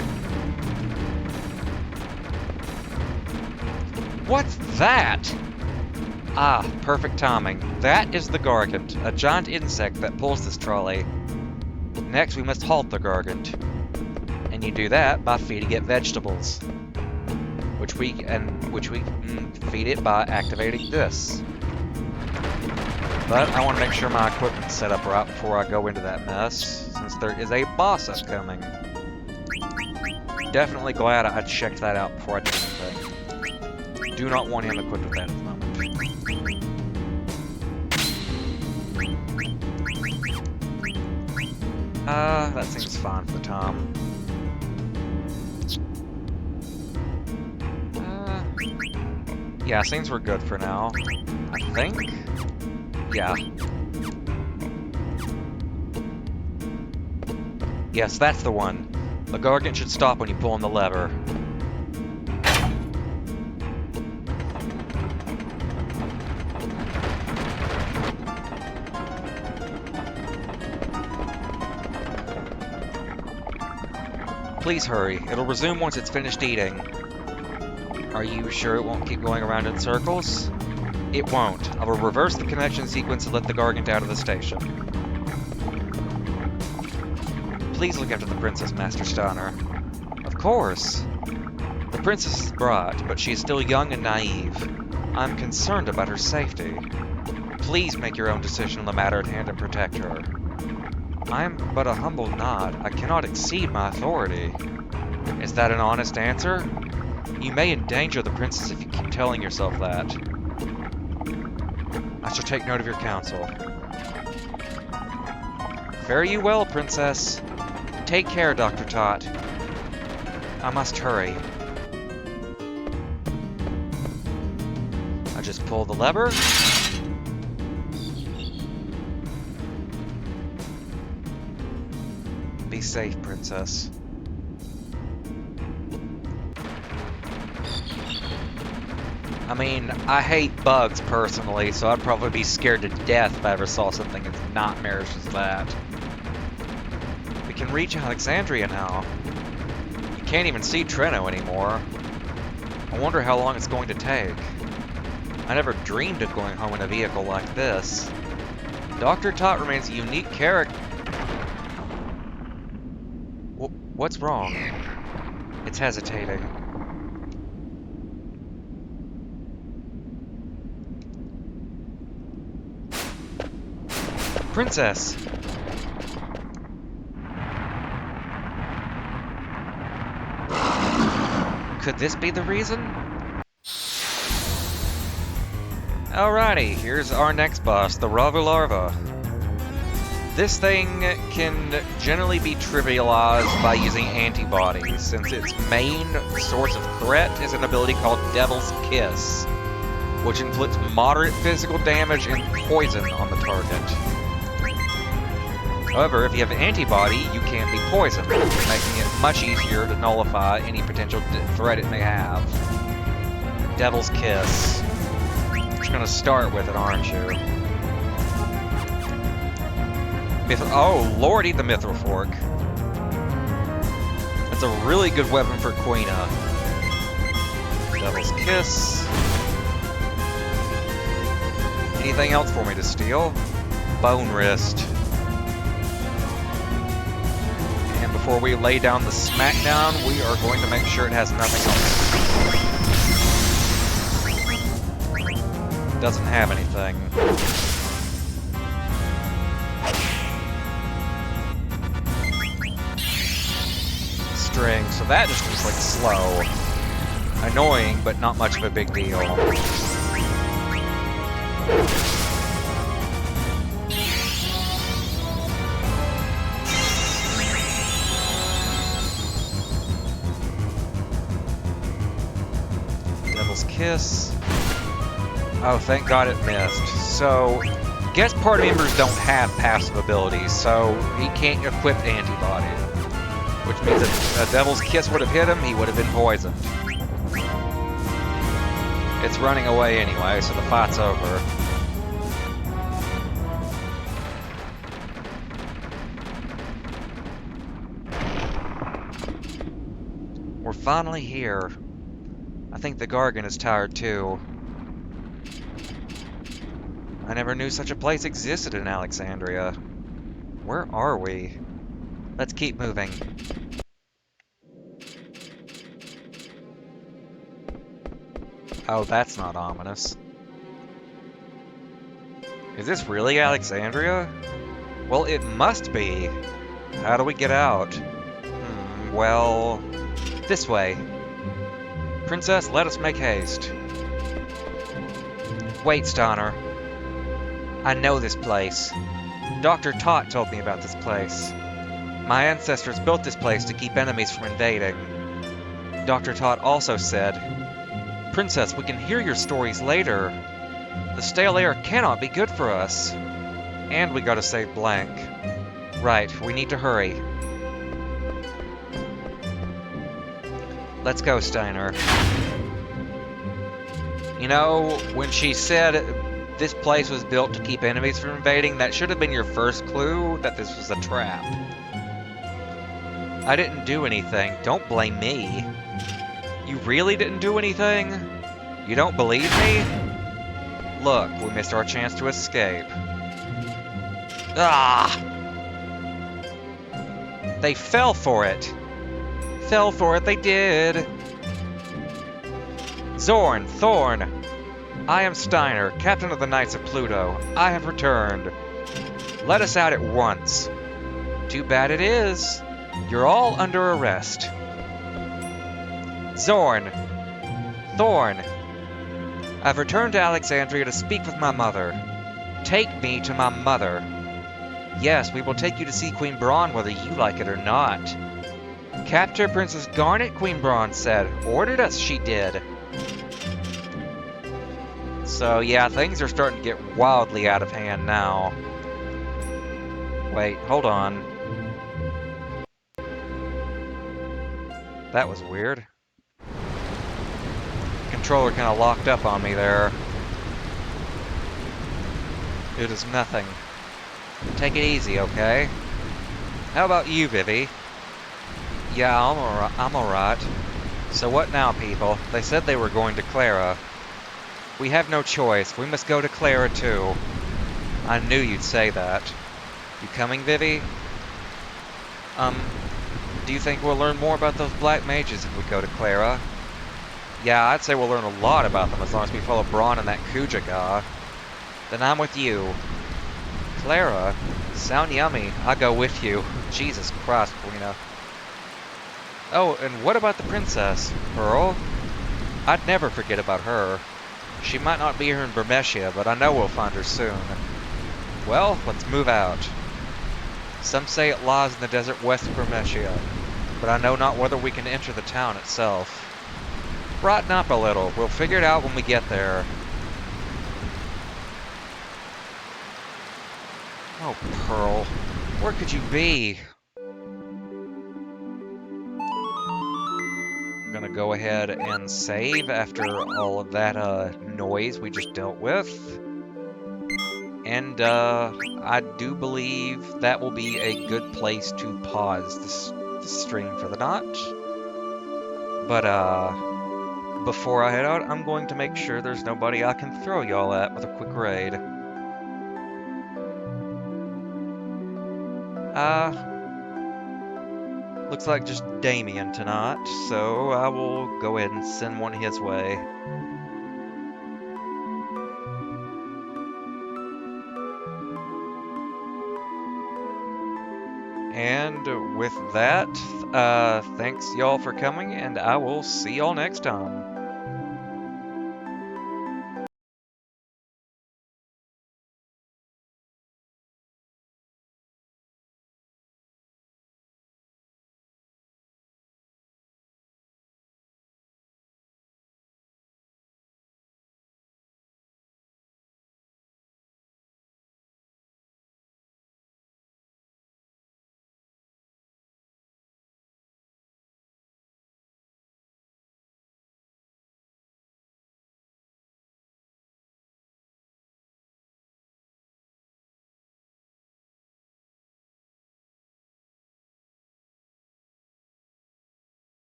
What's that? Ah, perfect timing. That is the Gargant, a giant insect that pulls this trolley. Next, we must halt the Gargant. And you do that by feeding it vegetables. Which we can feed it by activating this. But I want to make sure my equipment's set up right before I go into that mess, since there is a boss upcoming. Definitely glad I checked that out before I did anything. Do not want him equipped with that at the moment. That seems fine for Tom. Yeah, seems we're good for now. I think? Yeah. Yes, that's the one. The Gargant should stop when you pull on the lever. Please hurry. It'll resume once it's finished eating. Are you sure it won't keep going around in circles? It won't. I will reverse the connection sequence and let the Gargant out of the station. Please look after the princess, Master Steiner. Of course. The princess is bright, but she is still young and naive. I'm concerned about her safety. Please make your own decision on the matter at hand and protect her. I am but a humble nod. I cannot exceed my authority. Is that an honest answer? You may endanger the princess if you keep telling yourself that. I shall take note of your counsel. Fare you well, princess. Take care, Dr. Tot. I must hurry. I just pull the lever. Be safe, princess. I mean, I hate bugs personally, so I'd probably be scared to death if I ever saw something as nightmarish as that. We can reach Alexandria now. You can't even see Treno anymore. I wonder how long it's going to take. I never dreamed of going home in a vehicle like this. Dr. Tot remains a unique character. What's wrong? It's hesitating. Princess! Could this be the reason? Alrighty, here's our next boss, the Ravularva. This thing can generally be trivialized by using antibodies, since its main source of threat is an ability called Devil's Kiss, which inflicts moderate physical damage and poison on the target. However, if you have an antibody, you can't be poisoned, making it much easier to nullify any potential threat it may have. Devil's Kiss. You're gonna start with it, aren't you? Oh, lordy, the Mithril Fork. That's a really good weapon for Quina. Devil's Kiss. Anything else for me to steal? Bone Wrist. And before we lay down the smackdown, we are going to make sure it has nothing else. Doesn't have anything. String, so that just was like slow. Annoying, but not much of a big deal. Devil's Kiss. Oh, thank God it missed. So, guest party members don't have passive abilities, so he can't equip antibody. Which means if a Devil's Kiss would have hit him, he would have been poisoned. It's running away anyway, so the fight's over. We're finally here. I think the Gargant is tired too. I never knew such a place existed in Alexandria. Where are we? Let's keep moving. Oh, that's not ominous. Is this really Alexandria? Well, it must be. How do we get out? Well, this way. Princess, let us make haste. Wait, Steiner. I know this place. Dr. Tot told me about this place. My ancestors built this place to keep enemies from invading. Dr. Todd also said, Princess, we can hear your stories later. The stale air cannot be good for us. And we gotta save Blank. Right, we need to hurry. Let's go, Steiner. You know, when she said this place was built to keep enemies from invading, that should have been your first clue that this was a trap. I didn't do anything. Don't blame me. You really didn't do anything? You don't believe me? Look, we missed our chance to escape. Ah! They fell for it. Fell for it, they did. Zorn, Thorn. I am Steiner, captain of the Knights of Pluto. I have returned. Let us out at once. Too bad it is. You're all under arrest. Zorn. Thorn. I've returned to Alexandria to speak with my mother. Take me to my mother. Yes, we will take you to see Queen Braun whether you like it or not. Capture Princess Garnet, Queen Braun said. Ordered us, she did. So yeah, things are starting to get wildly out of hand now. Wait, hold on. That was weird. Controller kind of locked up on me there. It is nothing. Take it easy, okay? How about you, Vivi? Yeah, I'm alright. So what now, people? They said they were going to Clara. We have no choice. We must go to Clara, too. I knew you'd say that. You coming, Vivi? Do you think we'll learn more about those black mages if we go to Clara? Yeah, I'd say we'll learn a lot about them as long as we follow Braun and that Kuja guy. Then I'm with you. Clara? Sound yummy. I'll go with you. Jesus Christ, Polina. Oh, and what about the princess? Pearl? I'd never forget about her. She might not be here in Bermesia, but I know we'll find her soon. Well, let's move out. Some say it lies in the desert west of Bermesia, but I know not whether we can enter the town itself. Brighten up a little. We'll figure it out when we get there. Oh, Pearl. Where could you be? I'm gonna go ahead and save after all of that noise we just dealt with. And I do believe that will be a good place to pause this stream for the night. But before I head out, I'm going to make sure there's nobody I can throw y'all at with a quick raid. Looks like just Damien tonight, so I will go ahead and send one his way. And with that, thanks y'all for coming, and I will see y'all next time.